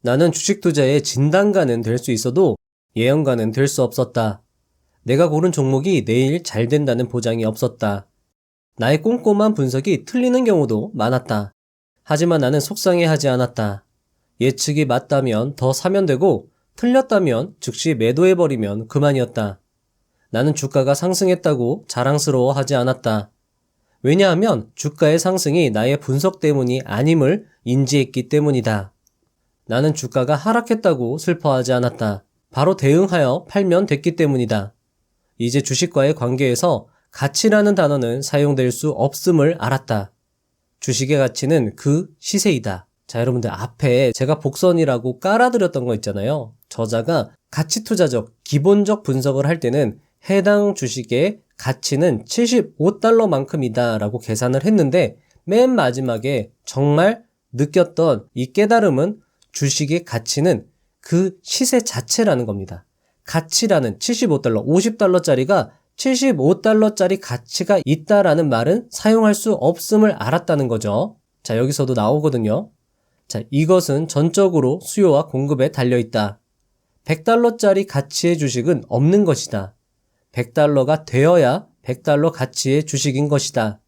나는 주식 투자의 진단가는 될 수 있어도 예언가는 될 수 없었다. 내가 고른 종목이 내일 잘 된다는 보장이 없었다. 나의 꼼꼼한 분석이 틀리는 경우도 많았다. 하지만 나는 속상해하지 않았다. 예측이 맞다면 더 사면 되고 틀렸다면 즉시 매도해버리면 그만이었다. 나는 주가가 상승했다고 자랑스러워하지 않았다. 왜냐하면 주가의 상승이 나의 분석 때문이 아님을 인지했기 때문이다. 나는 주가가 하락했다고 슬퍼하지 않았다. 바로 대응하여 팔면 됐기 때문이다. 이제 주식과의 관계에서 가치라는 단어는 사용될 수 없음을 알았다. 주식의 가치는 그 시세이다. 자, 여러분들 앞에 제가 복선이라고 깔아드렸던 거 있잖아요. 저자가 가치 투자적, 기본적 분석을 할 때는 해당 주식의 가치는 75달러만큼이다 라고 계산을 했는데 맨 마지막에 정말 느꼈던 이 깨달음은 주식의 가치는 그 시세 자체라는 겁니다. 가치라는 75달러, 50달러짜리가 75달러짜리 가치가 있다라는 말은 사용할 수 없음을 알았다는 거죠. 자, 여기서도 나오거든요. 자, 이것은 전적으로 수요와 공급에 달려있다. 100달러짜리 가치의 주식은 없는 것이다. 100달러가 되어야 100달러 가치의 주식인 것이다.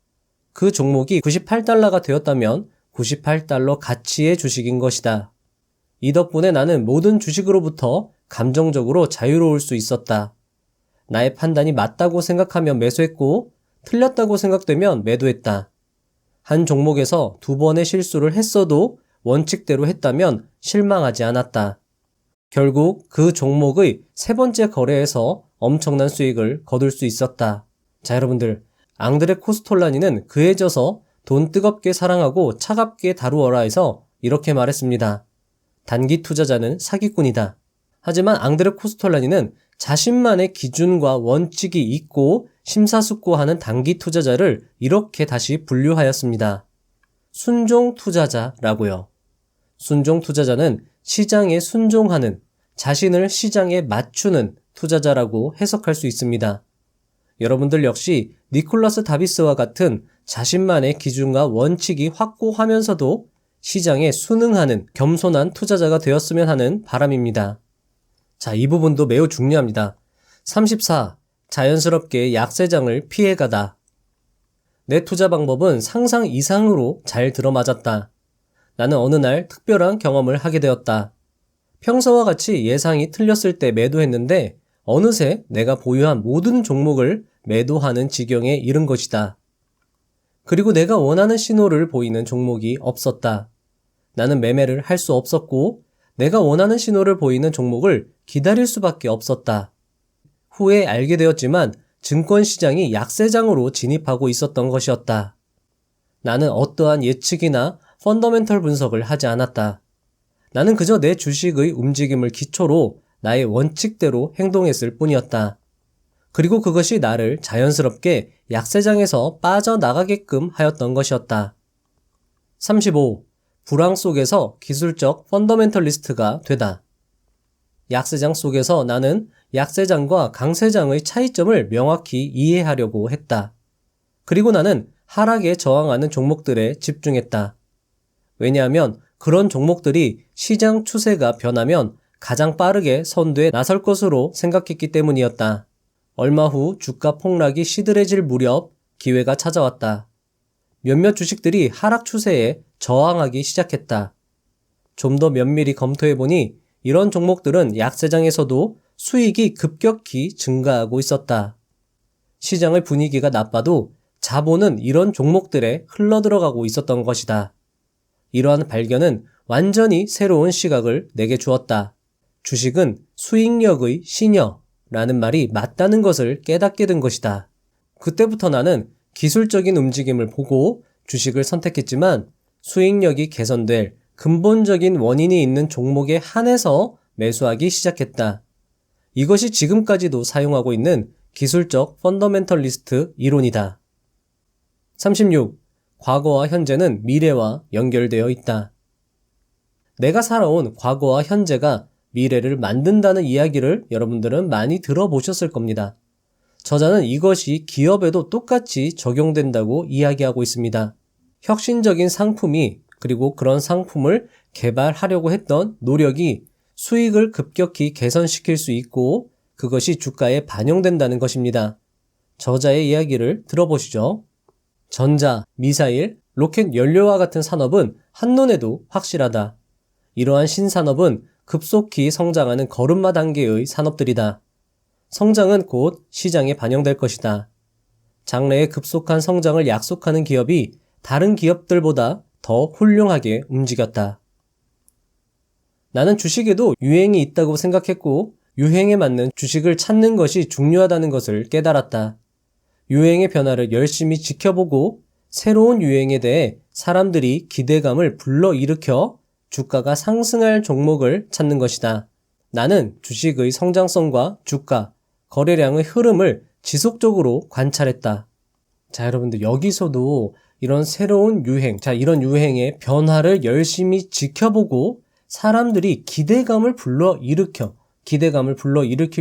그 종목이 98달러가 되었다면 98달러 가치의 주식인 것이다. 이 덕분에 나는 모든 주식으로부터 감정적으로 자유로울 수 있었다. 나의 판단이 맞다고 생각하면 매수했고 틀렸다고 생각되면 매도했다. 한 종목에서 2번의 실수를 했어도 원칙대로 했다면 실망하지 않았다. 결국 그 종목의 3번째 거래에서 엄청난 수익을 거둘 수 있었다. 자, 여러분들, 앙드레 코스톨라니는 그에 져서 돈 뜨겁게 사랑하고 차갑게 다루어라 해서 이렇게 말했습니다. 단기 투자자는 사기꾼이다. 하지만 앙드레 코스톨라니는 자신만의 기준과 원칙이 있고 심사숙고하는 단기 투자자를 이렇게 다시 분류하였습니다. 순종 투자자라고요. 순종 투자자는 시장에 순종하는, 자신을 시장에 맞추는 투자자라고 해석할 수 있습니다. 여러분들 역시 니콜라스 다비스와 같은 자신만의 기준과 원칙이 확고하면서도 시장에 순응하는 겸손한 투자자가 되었으면 하는 바람입니다. 자, 이 부분도 매우 중요합니다. 34. 자연스럽게 약세장을 피해가다. 내 투자 방법은 상상 이상으로 잘 들어맞았다. 나는 어느 날 특별한 경험을 하게 되었다. 평소와 같이 예상이 틀렸을 때 매도했는데 어느새 내가 보유한 모든 종목을 매도하는 지경에 이른 것이다. 그리고 내가 원하는 신호를 보이는 종목이 없었다. 나는 매매를 할 수 없었고 내가 원하는 신호를 보이는 종목을 기다릴 수밖에 없었다. 후에 알게 되었지만 증권시장이 약세장으로 진입하고 있었던 것이었다. 나는 어떠한 예측이나 펀더멘털 분석을 하지 않았다. 나는 그저 내 주식의 움직임을 기초로 나의 원칙대로 행동했을 뿐이었다. 그리고 그것이 나를 자연스럽게 약세장에서 빠져나가게끔 하였던 것이었다. 35. 불황 속에서 기술적 펀더멘털리스트가 되다. 약세장 속에서 나는 약세장과 강세장의 차이점을 명확히 이해하려고 했다. 그리고 나는 하락에 저항하는 종목들에 집중했다. 왜냐하면 그런 종목들이 시장 추세가 변하면 가장 빠르게 선두에 나설 것으로 생각했기 때문이었다. 얼마 후 주가 폭락이 시들해질 무렵 기회가 찾아왔다. 몇몇 주식들이 하락 추세에 저항하기 시작했다. 좀 더 면밀히 검토해보니 이런 종목들은 약세장에서도 수익이 급격히 증가하고 있었다. 시장의 분위기가 나빠도 자본은 이런 종목들에 흘러들어가고 있었던 것이다. 이러한 발견은 완전히 새로운 시각을 내게 주었다. 주식은 수익력의 시녀라는 말이 맞다는 것을 깨닫게 된 것이다. 그때부터 나는 기술적인 움직임을 보고 주식을 선택했지만 수익력이 개선될 근본적인 원인이 있는 종목에 한해서 매수하기 시작했다. 이것이 지금까지도 사용하고 있는 기술적 펀더멘털리스트 이론이다. 36. 과거와 현재는 미래와 연결되어 있다. 내가 살아온 과거와 현재가 미래를 만든다는 이야기를 여러분들은 많이 들어보셨을 겁니다. 저자는 이것이 기업에도 똑같이 적용된다고 이야기하고 있습니다. 혁신적인 상품이 그리고 그런 상품을 개발하려고 했던 노력이 수익을 급격히 개선시킬 수 있고 그것이 주가에 반영된다는 것입니다. 저자의 이야기를 들어보시죠. 전자, 미사일, 로켓 연료와 같은 산업은 한눈에도 확실하다. 이러한 신산업은 급속히 성장하는 걸음마 단계의 산업들이다. 성장은 곧 시장에 반영될 것이다. 장래의 급속한 성장을 약속하는 기업이 다른 기업들보다 더 훌륭하게 움직였다. 나는 주식에도 유행이 있다고 생각했고 유행에 맞는 주식을 찾는 것이 중요하다는 것을 깨달았다. 유행의 변화를 열심히 지켜보고 새로운 유행에 대해 사람들이 기대감을 불러일으켜 주가가 상승할 종목을 찾는 것이다. 나는 주식의 성장성과 주가, 거래량의 흐름을 지속적으로 관찰했다. 자, 여러분들 여기서도 이런 새로운 유행, 이런 유행의 변화를 열심히 지켜보고 사람들이 기대감을 불러일으킬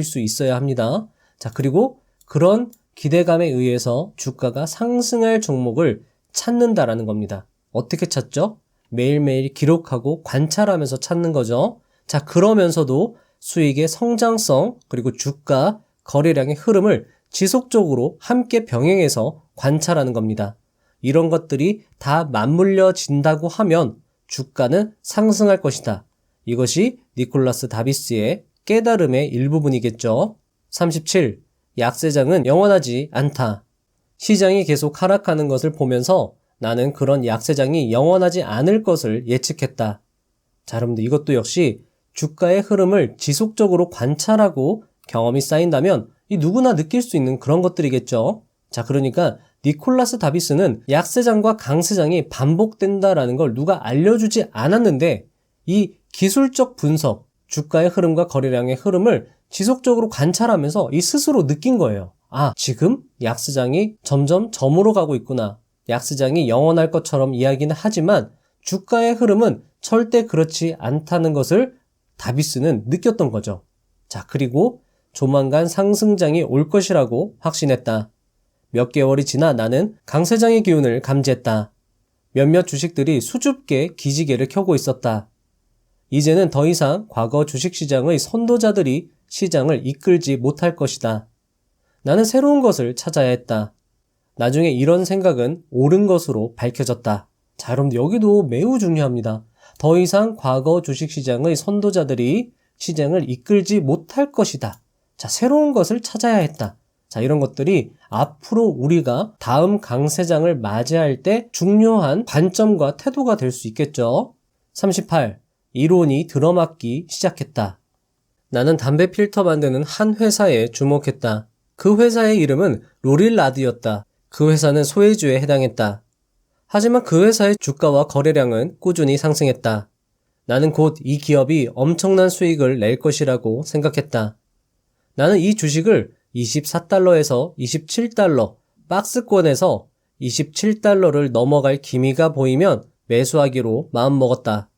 수 있어야 합니다. 자, 그리고 그런 기대감에 의해서 주가가 상승할 종목을 찾는다라는 겁니다. 어떻게 찾죠? 매일매일 기록하고 관찰하면서 찾는 거죠. 자, 그러면서도 수익의 성장성 그리고 주가, 거래량의 흐름을 지속적으로 함께 병행해서 관찰하는 겁니다. 이런 것들이 다 맞물려진다고 하면 주가는 상승할 것이다. 이것이 니콜라스 다비스의 깨달음의 일부분이겠죠. 37. 약세장은 영원하지 않다. 시장이 계속 하락하는 것을 보면서 나는 그런 약세장이 영원하지 않을 것을 예측했다. 자, 여러분들 이것도 역시 주가의 흐름을 지속적으로 관찰하고 경험이 쌓인다면 이 누구나 느낄 수 있는 그런 것들이겠죠. 자, 그러니까 니콜라스 다비스는 약세장과 강세장이 반복된다라는 걸 누가 알려주지 않았는데 이 기술적 분석, 주가의 흐름과 거래량의 흐름을 지속적으로 관찰하면서 이 스스로 느낀 거예요. 아, 지금 약세장이 점점 저물어 가고 있구나. 약세장이 영원할 것처럼 이야기는 하지만 주가의 흐름은 절대 그렇지 않다는 것을 다비스는 느꼈던 거죠. 자, 그리고 조만간 상승장이 올 것이라고 확신했다. 몇 개월이 지나 나는 강세장의 기운을 감지했다. 몇몇 주식들이 수줍게 기지개를 켜고 있었다. 이제는 더 이상 과거 주식시장의 선도자들이 시장을 이끌지 못할 것이다. 나는 새로운 것을 찾아야 했다. 나중에 이런 생각은 옳은 것으로 밝혀졌다. 자, 여러분들 여기도 매우 중요합니다. 더 이상 과거 주식시장의 선도자들이 시장을 이끌지 못할 것이다. 자, 새로운 것을 찾아야 했다. 자, 이런 것들이 앞으로 우리가 다음 강세장을 맞이할 때 중요한 관점과 태도가 될 수 있겠죠. 38. 이론이 들어맞기 시작했다. 나는 담배 필터 만드는 한 회사에 주목했다. 그 회사의 이름은 로릴라드였다. 그 회사는 소해주에 해당했다. 하지만 그 회사의 주가와 거래량은 꾸준히 상승했다. 나는 곧 이 기업이 엄청난 수익을 낼 것이라고 생각했다. 나는 이 주식을 24달러에서 27달러, 박스권에서 27달러를 넘어갈 기미가 보이면 매수하기로 마음먹었다.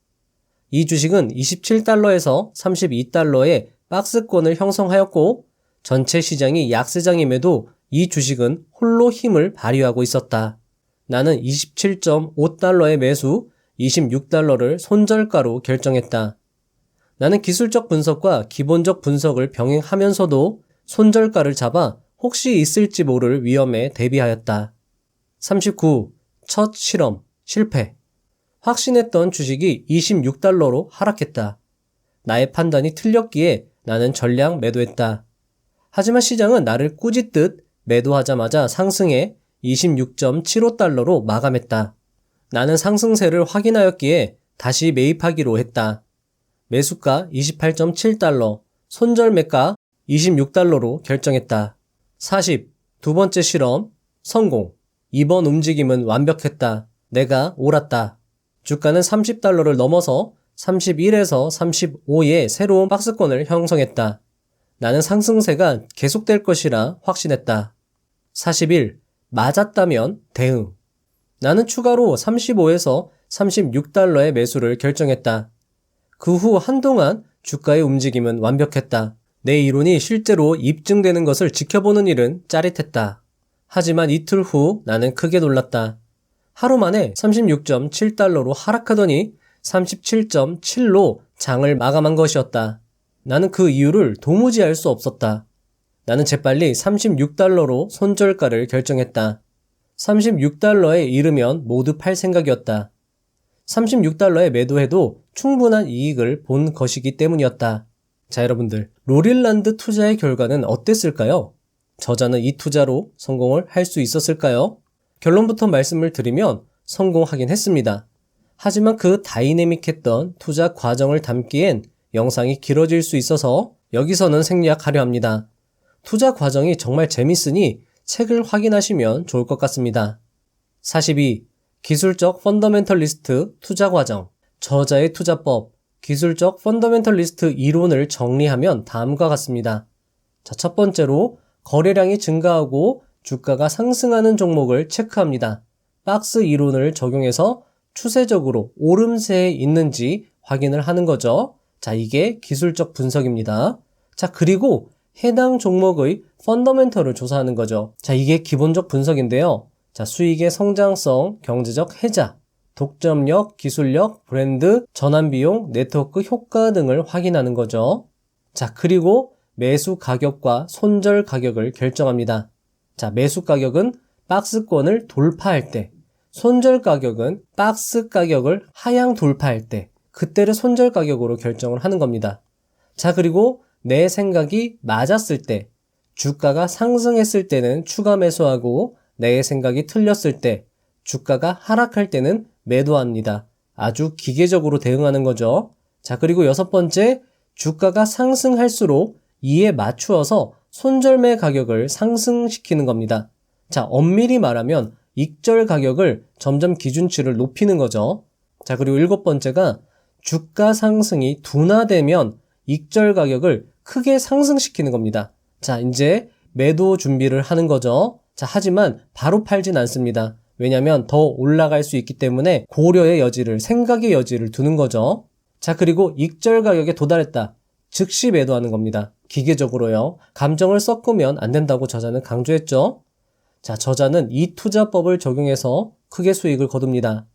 이 주식은 27달러에서 32달러의 박스권을 형성하였고 전체 시장이 약세장임에도 이 주식은 홀로 힘을 발휘하고 있었다. 나는 27.5달러의 매수, 26달러를 손절가로 결정했다. 나는 기술적 분석과 기본적 분석을 병행하면서도 손절가를 잡아 혹시 있을지 모를 위험에 대비하였다. 39. 첫 실험, 실패. 확신했던 주식이 26달러로 하락했다. 나의 판단이 틀렸기에 나는 전량 매도했다. 하지만 시장은 나를 꾸짖듯 매도하자마자 상승해 26.75달러로 마감했다. 나는 상승세를 확인하였기에 다시 매입하기로 했다. 매수가 28.7달러, 손절매가 26달러로 결정했다. 40. 두 번째 실험, 성공. 이번 움직임은 완벽했다. 내가 옳았다. 주가는 30달러를 넘어서 31에서 35의 새로운 박스권을 형성했다. 나는 상승세가 계속될 것이라 확신했다. 41. 맞았다면 대응. 나는 추가로 35에서 36달러의 매수를 결정했다. 그 후 한동안 주가의 움직임은 완벽했다. 내 이론이 실제로 입증되는 것을 지켜보는 일은 짜릿했다. 하지만 이틀 후 나는 크게 놀랐다. 하루 만에 36.7달러로 하락하더니 37.7로 장을 마감한 것이었다. 나는 그 이유를 도무지 알 수 없었다. 나는 재빨리 36달러로 손절가를 결정했다. 36달러에 이르면 모두 팔 생각이었다. 36달러에 매도해도 충분한 이익을 본 것이기 때문이었다. 자, 여러분들, 로릴란드 투자의 결과는 어땠을까요? 저자는 이 투자로 성공을 할 수 있었을까요? 결론부터 말씀을 드리면 성공하긴 했습니다. 하지만 그 다이내믹했던 투자 과정을 담기엔 영상이 길어질 수 있어서 여기서는 생략하려 합니다. 투자 과정이 정말 재밌으니 책을 확인하시면 좋을 것 같습니다. 42. 기술적 펀더멘털리스트 투자 과정. 저자의 투자법, 기술적 펀더멘털리스트 이론을 정리하면 다음과 같습니다. 자, 첫 번째로 거래량이 증가하고 주가가 상승하는 종목을 체크합니다. 박스 이론을 적용해서 추세적으로 오름세에 있는지 확인을 하는 거죠. 자, 이게 기술적 분석입니다. 자, 그리고 해당 종목의 펀더멘털을 조사하는 거죠. 자, 이게 기본적 분석인데요. 자, 수익의 성장성, 경제적 해자, 독점력, 기술력, 브랜드, 전환비용, 네트워크 효과 등을 확인하는 거죠. 자, 그리고 매수 가격과 손절 가격을 결정합니다. 자, 매수 가격은 박스권을 돌파할 때, 손절 가격은 박스 가격을 하향 돌파할 때, 그때를 손절 가격으로 결정을 하는 겁니다. 자, 그리고 내 생각이 맞았을 때, 주가가 상승했을 때는 추가 매수하고 내 생각이 틀렸을 때, 주가가 하락할 때는 매도합니다. 아주 기계적으로 대응하는 거죠. 자, 그리고 여섯 번째, 주가가 상승할수록 이에 맞추어서 손절매 가격을 상승시키는 겁니다. 자, 엄밀히 말하면 익절 가격을 점점 기준치를 높이는 거죠. 자, 그리고 일곱 번째가 주가 상승이 둔화되면 익절 가격을 크게 상승시키는 겁니다. 자, 이제 매도 준비를 하는 거죠. 자, 하지만 바로 팔진 않습니다. 왜냐하면 더 올라갈 수 있기 때문에 고려의 여지를, 생각의 여지를 두는 거죠. 자, 그리고 익절 가격에 도달했다. 즉시 매도하는 겁니다. 기계적으로요. 감정을 섞으면 안 된다고 저자는 강조했죠. 자, 저자는 이 투자법을 적용해서 크게 수익을 거둡니다.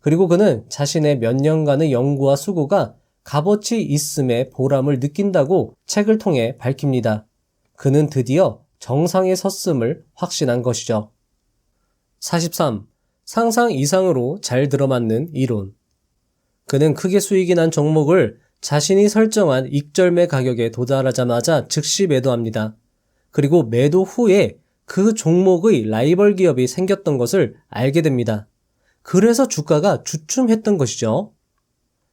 그리고 그는 자신의 몇 년간의 연구와 수고가 값어치 있음에 보람을 느낀다고 책을 통해 밝힙니다. 그는 드디어 정상에 섰음을 확신한 것이죠. 43. 상상 이상으로 잘 들어맞는 이론. 그는 크게 수익이 난 종목을 자신이 설정한 익절매 가격에 도달하자마자 즉시 매도합니다. 그리고 매도 후에 그 종목의 라이벌 기업이 생겼던 것을 알게 됩니다. 그래서 주가가 주춤했던 것이죠.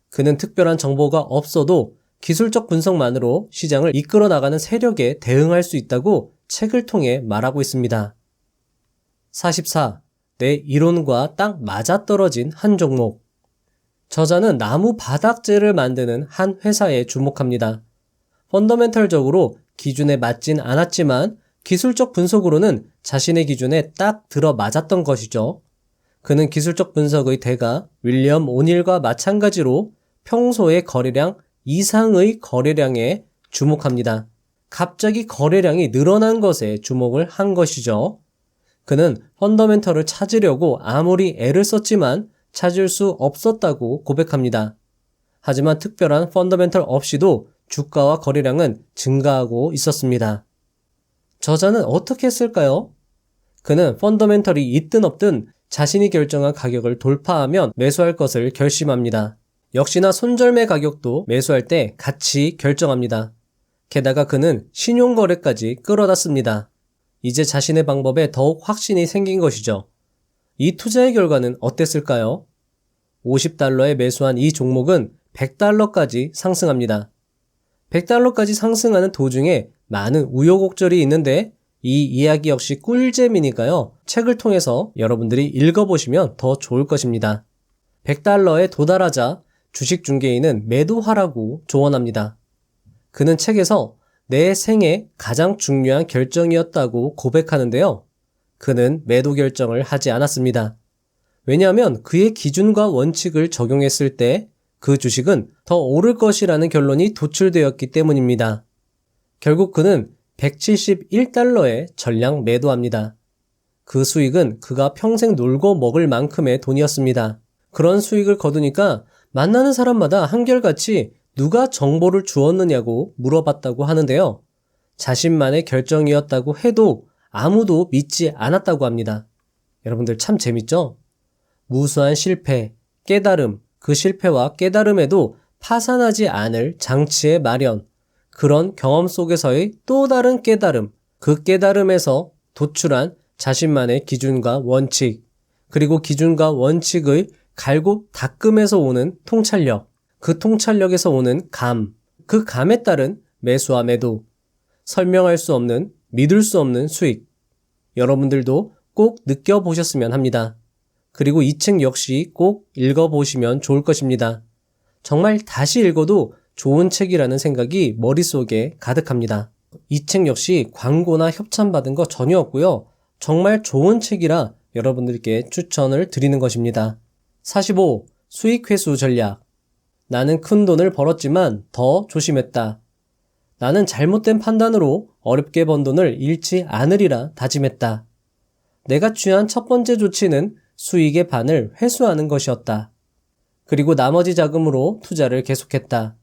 그는 특별한 정보가 없어도 기술적 분석만으로 시장을 이끌어 나가는 세력에 대응할 수 있다고 책을 통해 말하고 있습니다. 44. 내 이론과 딱 맞아떨어진 한 종목. 저자는 나무 바닥재를 만드는 한 회사에 주목합니다. 펀더멘털적으로 기준에 맞진 않았지만 기술적 분석으로는 자신의 기준에 딱 들어맞았던 것이죠. 그는 기술적 분석의 대가 윌리엄 오닐과 마찬가지로 평소의 거래량 이상의 거래량에 주목합니다. 갑자기 거래량이 늘어난 것에 주목을 한 것이죠. 그는 펀더멘털을 찾으려고 아무리 애를 썼지만 찾을 수 없었다고 고백합니다. 하지만 특별한 펀더멘털 없이도 주가와 거래량은 증가하고 있었습니다. 저자는 어떻게 했을까요? 그는 펀더멘털이 있든 없든 자신이 결정한 가격을 돌파하면 매수할 것을 결심합니다. 역시나 손절매 가격도 매수할 때 같이 결정합니다. 게다가 그는 신용거래까지 끌어다 씁니다. 이제 자신의 방법에 더욱 확신이 생긴 것이죠. 이 투자의 결과는 어땠을까요? $50에 매수한 이 종목은 $100까지 상승합니다. $100까지 상승하는 도중에 많은 우여곡절이 있는데 이 이야기 역시 꿀잼이니까요. 책을 통해서 여러분들이 읽어보시면 더 좋을 것입니다. $100에 도달하자 주식 중개인은 매도하라고 조언합니다. 그는 책에서 내 생애 가장 중요한 결정이었다고 고백하는데요. 그는 매도 결정을 하지 않았습니다. 왜냐하면 그의 기준과 원칙을 적용했을 때 그 주식은 더 오를 것이라는 결론이 도출되었기 때문입니다. 결국 그는 $171에 전량 매도합니다. 그 수익은 그가 평생 놀고 먹을 만큼의 돈이었습니다. 그런 수익을 거두니까 만나는 사람마다 한결같이 누가 정보를 주었느냐고 물어봤다고 하는데요. 자신만의 결정이었다고 해도 아무도 믿지 않았다고 합니다. 여러분들 참 재밌죠? 무수한 실패, 깨달음, 그 실패와 깨달음에도 파산하지 않을 장치의 마련, 그런 경험 속에서의 또 다른 깨달음, 그 깨달음에서 도출한 자신만의 기준과 원칙, 그리고 기준과 원칙의 갈고 닦음에서 오는 통찰력, 그 통찰력에서 오는 감, 그 감에 따른 매수와 매도, 설명할 수 없는, 믿을 수 없는 수익, 여러분들도 꼭 느껴보셨으면 합니다. 그리고 이 책 역시 꼭 읽어보시면 좋을 것입니다. 정말 다시 읽어도 좋은 책이라는 생각이 머릿속에 가득합니다. 이 책 역시 광고나 협찬받은 거 전혀 없고요. 정말 좋은 책이라 여러분들께 추천을 드리는 것입니다. 45. 수익 회수 전략. 나는 큰 돈을 벌었지만 더 조심했다. 나는 잘못된 판단으로 어렵게 번 돈을 잃지 않으리라 다짐했다. 내가 취한 첫 번째 조치는 수익의 반을 회수하는 것이었다. 그리고 나머지 자금으로 투자를 계속했다.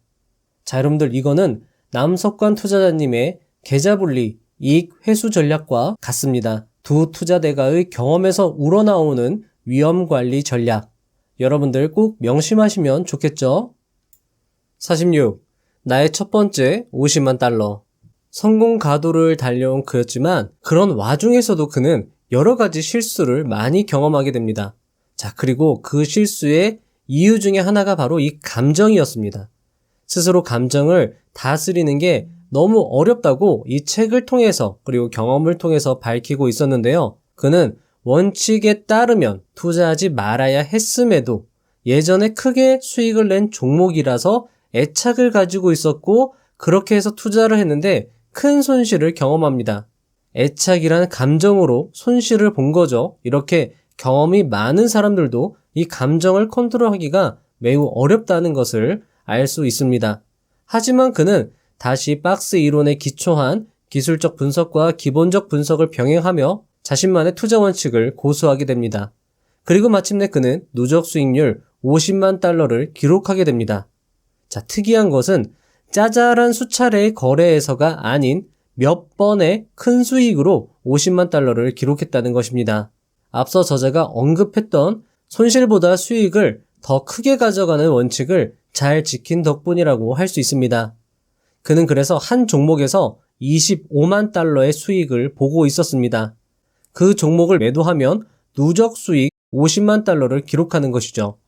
자, 여러분들 이거는 남석관 투자자님의 계좌분리 이익 회수 전략과 같습니다. 두 투자대가의 경험에서 우러나오는 위험관리 전략. 여러분들 꼭 명심하시면 좋겠죠? 46. 나의 첫 번째 $50만. 성공 가도를 달려온 그였지만 그런 와중에서도 그는 여러 가지 실수를 많이 경험하게 됩니다. 자, 그리고 그 실수의 이유 중에 하나가 바로 이 감정이었습니다. 스스로 감정을 다스리는 게 너무 어렵다고 이 책을 통해서 그리고 경험을 통해서 밝히고 있었는데요. 그는 원칙에 따르면 투자하지 말아야 했음에도 예전에 크게 수익을 낸 종목이라서 애착을 가지고 있었고 그렇게 해서 투자를 했는데 큰 손실을 경험합니다. 애착이란 감정으로 손실을 본 거죠. 이렇게 경험이 많은 사람들도 이 감정을 컨트롤하기가 매우 어렵다는 것을 알 수 있습니다. 하지만 그는 다시 박스 이론에 기초한 기술적 분석과 기본적 분석을 병행하며 자신만의 투자 원칙을 고수하게 됩니다. 그리고 마침내 그는 누적 수익률 $50만 기록하게 됩니다. 자, 특이한 것은 짜잘한 수차례의 거래에서가 아닌 몇 번의 큰 수익으로 $50만 기록했다는 것입니다. 앞서 저자가 언급했던 손실보다 수익을 더 크게 가져가는 원칙을 잘 지킨 덕분이라고 할 수 있습니다. 그는 그래서 한 종목에서 $25만 수익을 보고 있었습니다. 그 종목을 매도하면 누적 수익 $50만 기록하는 것이죠.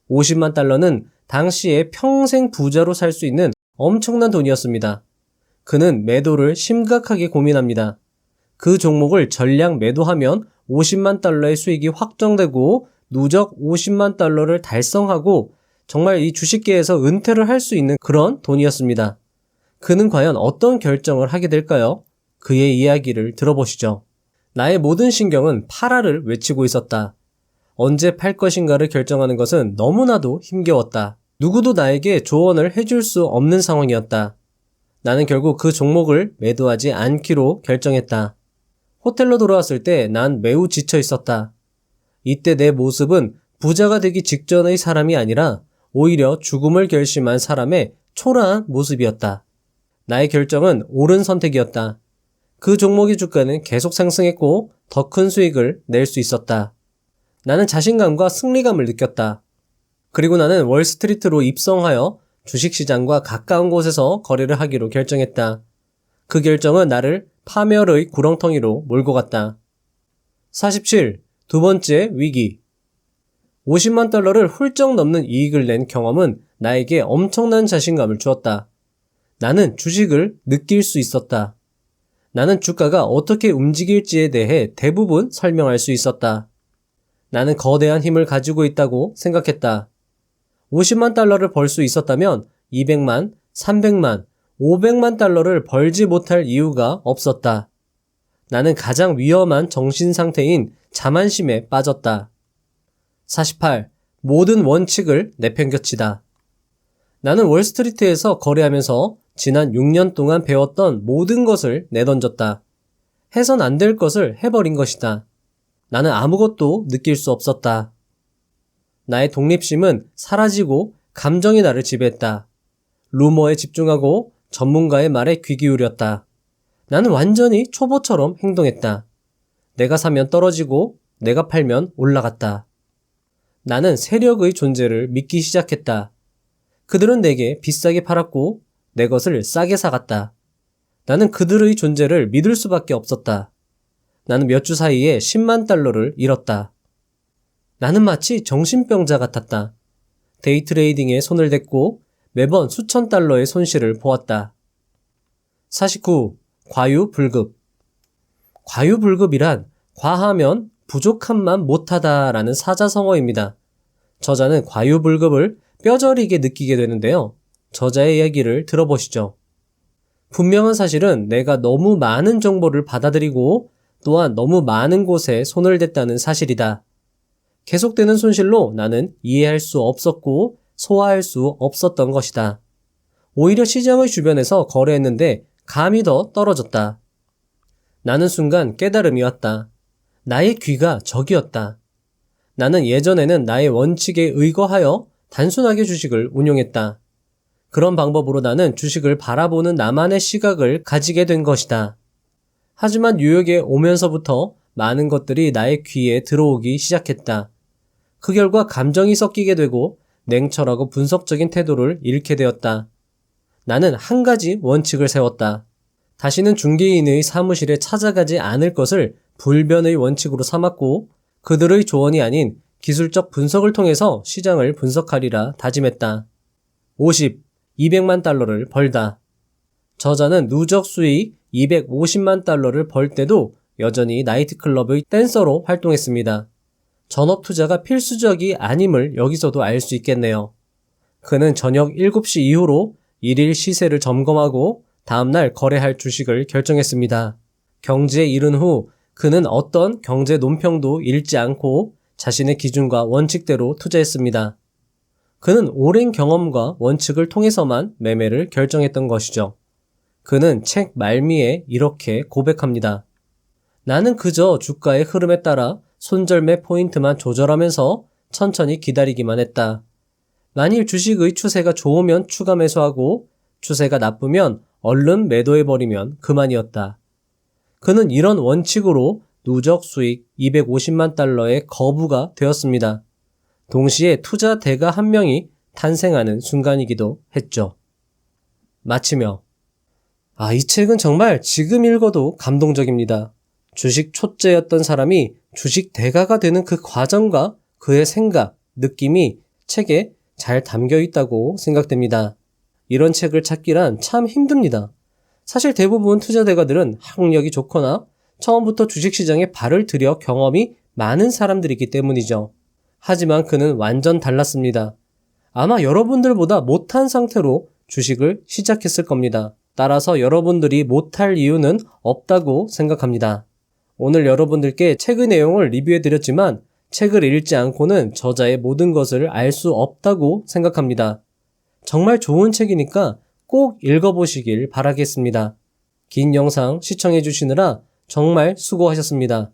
$50만 당시에 평생 부자로 살 수 있는 엄청난 돈이었습니다. 그는 매도를 심각하게 고민합니다. 그 종목을 전량 매도하면 $50만 수익이 확정되고 누적 $50만 달성하고 정말 이 주식계에서 은퇴를 할 수 있는 그런 돈이었습니다. 그는 과연 어떤 결정을 하게 될까요? 그의 이야기를 들어보시죠. 나의 모든 신경은 팔아를 외치고 있었다. 언제 팔 것인가를 결정하는 것은 너무나도 힘겨웠다. 누구도 나에게 조언을 해줄 수 없는 상황이었다. 나는 결국 그 종목을 매도하지 않기로 결정했다. 호텔로 돌아왔을 때 난 매우 지쳐 있었다. 이때 내 모습은 부자가 되기 직전의 사람이 아니라 오히려 죽음을 결심한 사람의 초라한 모습이었다. 나의 결정은 옳은 선택이었다. 그 종목의 주가는 계속 상승했고 더 큰 수익을 낼 수 있었다. 나는 자신감과 승리감을 느꼈다. 그리고 나는 월스트리트로 입성하여 주식시장과 가까운 곳에서 거래를 하기로 결정했다. 그 결정은 나를 파멸의 구렁텅이로 몰고 갔다. 47. 두 번째 위기. 50만 달러를 훌쩍 넘는 이익을 낸 경험은 나에게 엄청난 자신감을 주었다. 나는 주식을 느낄 수 있었다. 나는 주가가 어떻게 움직일지에 대해 대부분 설명할 수 있었다. 나는 거대한 힘을 가지고 있다고 생각했다. 50만 달러를 벌 수 있었다면 200만, 300만, 500만 달러를 벌지 못할 이유가 없었다. 나는 가장 위험한 정신 상태인 자만심에 빠졌다. 48. 모든 원칙을 내팽겨치다. 나는 월스트리트에서 거래하면서 지난 6년 동안 배웠던 모든 것을 내던졌다. 해선 안 될 것을 해버린 것이다. 나는 아무것도 느낄 수 없었다. 나의 독립심은 사라지고 감정이 나를 지배했다. 루머에 집중하고 전문가의 말에 귀 기울였다. 나는 완전히 초보처럼 행동했다. 내가 사면 떨어지고 내가 팔면 올라갔다. 나는 세력의 존재를 믿기 시작했다. 그들은 내게 비싸게 팔았고 내 것을 싸게 사갔다. 나는 그들의 존재를 믿을 수밖에 없었다. 나는 몇 주 사이에 10만 달러를 잃었다. 나는 마치 정신병자 같았다. 데이 트레이딩에 손을 댔고 매번 수천 달러의 손실을 보았다. 49. 과유불급. 과유불급이란 과하면 부족함만 못하다라는 사자성어입니다. 저자는 과유불급을 뼈저리게 느끼게 되는데요. 저자의 이야기를 들어보시죠. 분명한 사실은 내가 너무 많은 정보를 받아들이고 또한 너무 많은 곳에 손을 댔다는 사실이다. 계속되는 손실로 나는 이해할 수 없었고 소화할 수 없었던 것이다. 오히려 시장의 주변에서 거래했는데 감이 더 떨어졌다. 나는 순간 깨달음이 왔다. 나의 귀가 적이었다. 나는 예전에는 나의 원칙에 의거하여 단순하게 주식을 운용했다. 그런 방법으로 나는 주식을 바라보는 나만의 시각을 가지게 된 것이다. 하지만 뉴욕에 오면서부터 많은 것들이 나의 귀에 들어오기 시작했다. 그 결과 감정이 섞이게 되고 냉철하고 분석적인 태도를 잃게 되었다. 나는 한 가지 원칙을 세웠다. 다시는 중개인의 사무실에 찾아가지 않을 것을 불변의 원칙으로 삼았고 그들의 조언이 아닌 기술적 분석을 통해서 시장을 분석하리라 다짐했다. 50. 200만 달러를 벌다. 저자는 누적 수익 250만 달러를 벌 때도 여전히 나이트클럽의 댄서로 활동했습니다. 전업 투자가 필수적이 아님을 여기서도 알 수 있겠네요. 그는 저녁 7시 이후로 일일 시세를 점검하고 다음날 거래할 주식을 결정했습니다. 경지에 이른 후 그는 어떤 경제 논평도 읽지 않고 자신의 기준과 원칙대로 투자했습니다. 그는 오랜 경험과 원칙을 통해서만 매매를 결정했던 것이죠. 그는 책 말미에 이렇게 고백합니다. 나는 그저 주가의 흐름에 따라 손절매 포인트만 조절하면서 천천히 기다리기만 했다. 만일 주식의 추세가 좋으면 추가 매수하고 추세가 나쁘면 얼른 매도해버리면 그만이었다. 그는 이런 원칙으로 누적 수익 250만 달러의 거부가 되었습니다. 동시에 투자 대가 한 명이 탄생하는 순간이기도 했죠. 마치며 이 책은 정말 지금 읽어도 감동적입니다. 주식 초짜였던 사람이 주식 대가가 되는 그 과정과 그의 생각, 느낌이 책에 잘 담겨 있다고 생각됩니다. 이런 책을 찾기란 참 힘듭니다. 사실 대부분 투자 대가들은 학력이 좋거나 처음부터 주식시장에 발을 들여 경험이 많은 사람들이기 때문이죠. 하지만 그는 완전 달랐습니다. 아마 여러분들보다 못한 상태로 주식을 시작했을 겁니다. 따라서 여러분들이 못할 이유는 없다고 생각합니다. 오늘 여러분들께 책의 내용을 리뷰해드렸지만 책을 읽지 않고는 저자의 모든 것을 알 수 없다고 생각합니다. 정말 좋은 책이니까 꼭 읽어보시길 바라겠습니다. 긴 영상 시청해주시느라 정말 수고하셨습니다.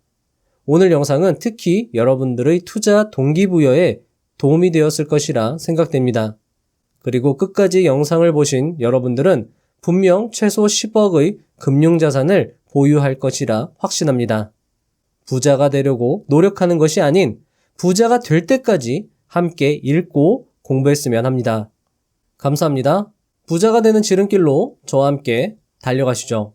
오늘 영상은 특히 여러분들의 투자 동기부여에 도움이 되었을 것이라 생각됩니다. 그리고 끝까지 영상을 보신 여러분들은 분명 최소 10억의 금융자산을 보유할 것이라 확신합니다. 부자가 되려고 노력하는 것이 아닌 부자가 될 때까지 함께 읽고 공부했으면 합니다. 감사합니다. 부자가 되는 지름길로 저와 함께 달려가시죠.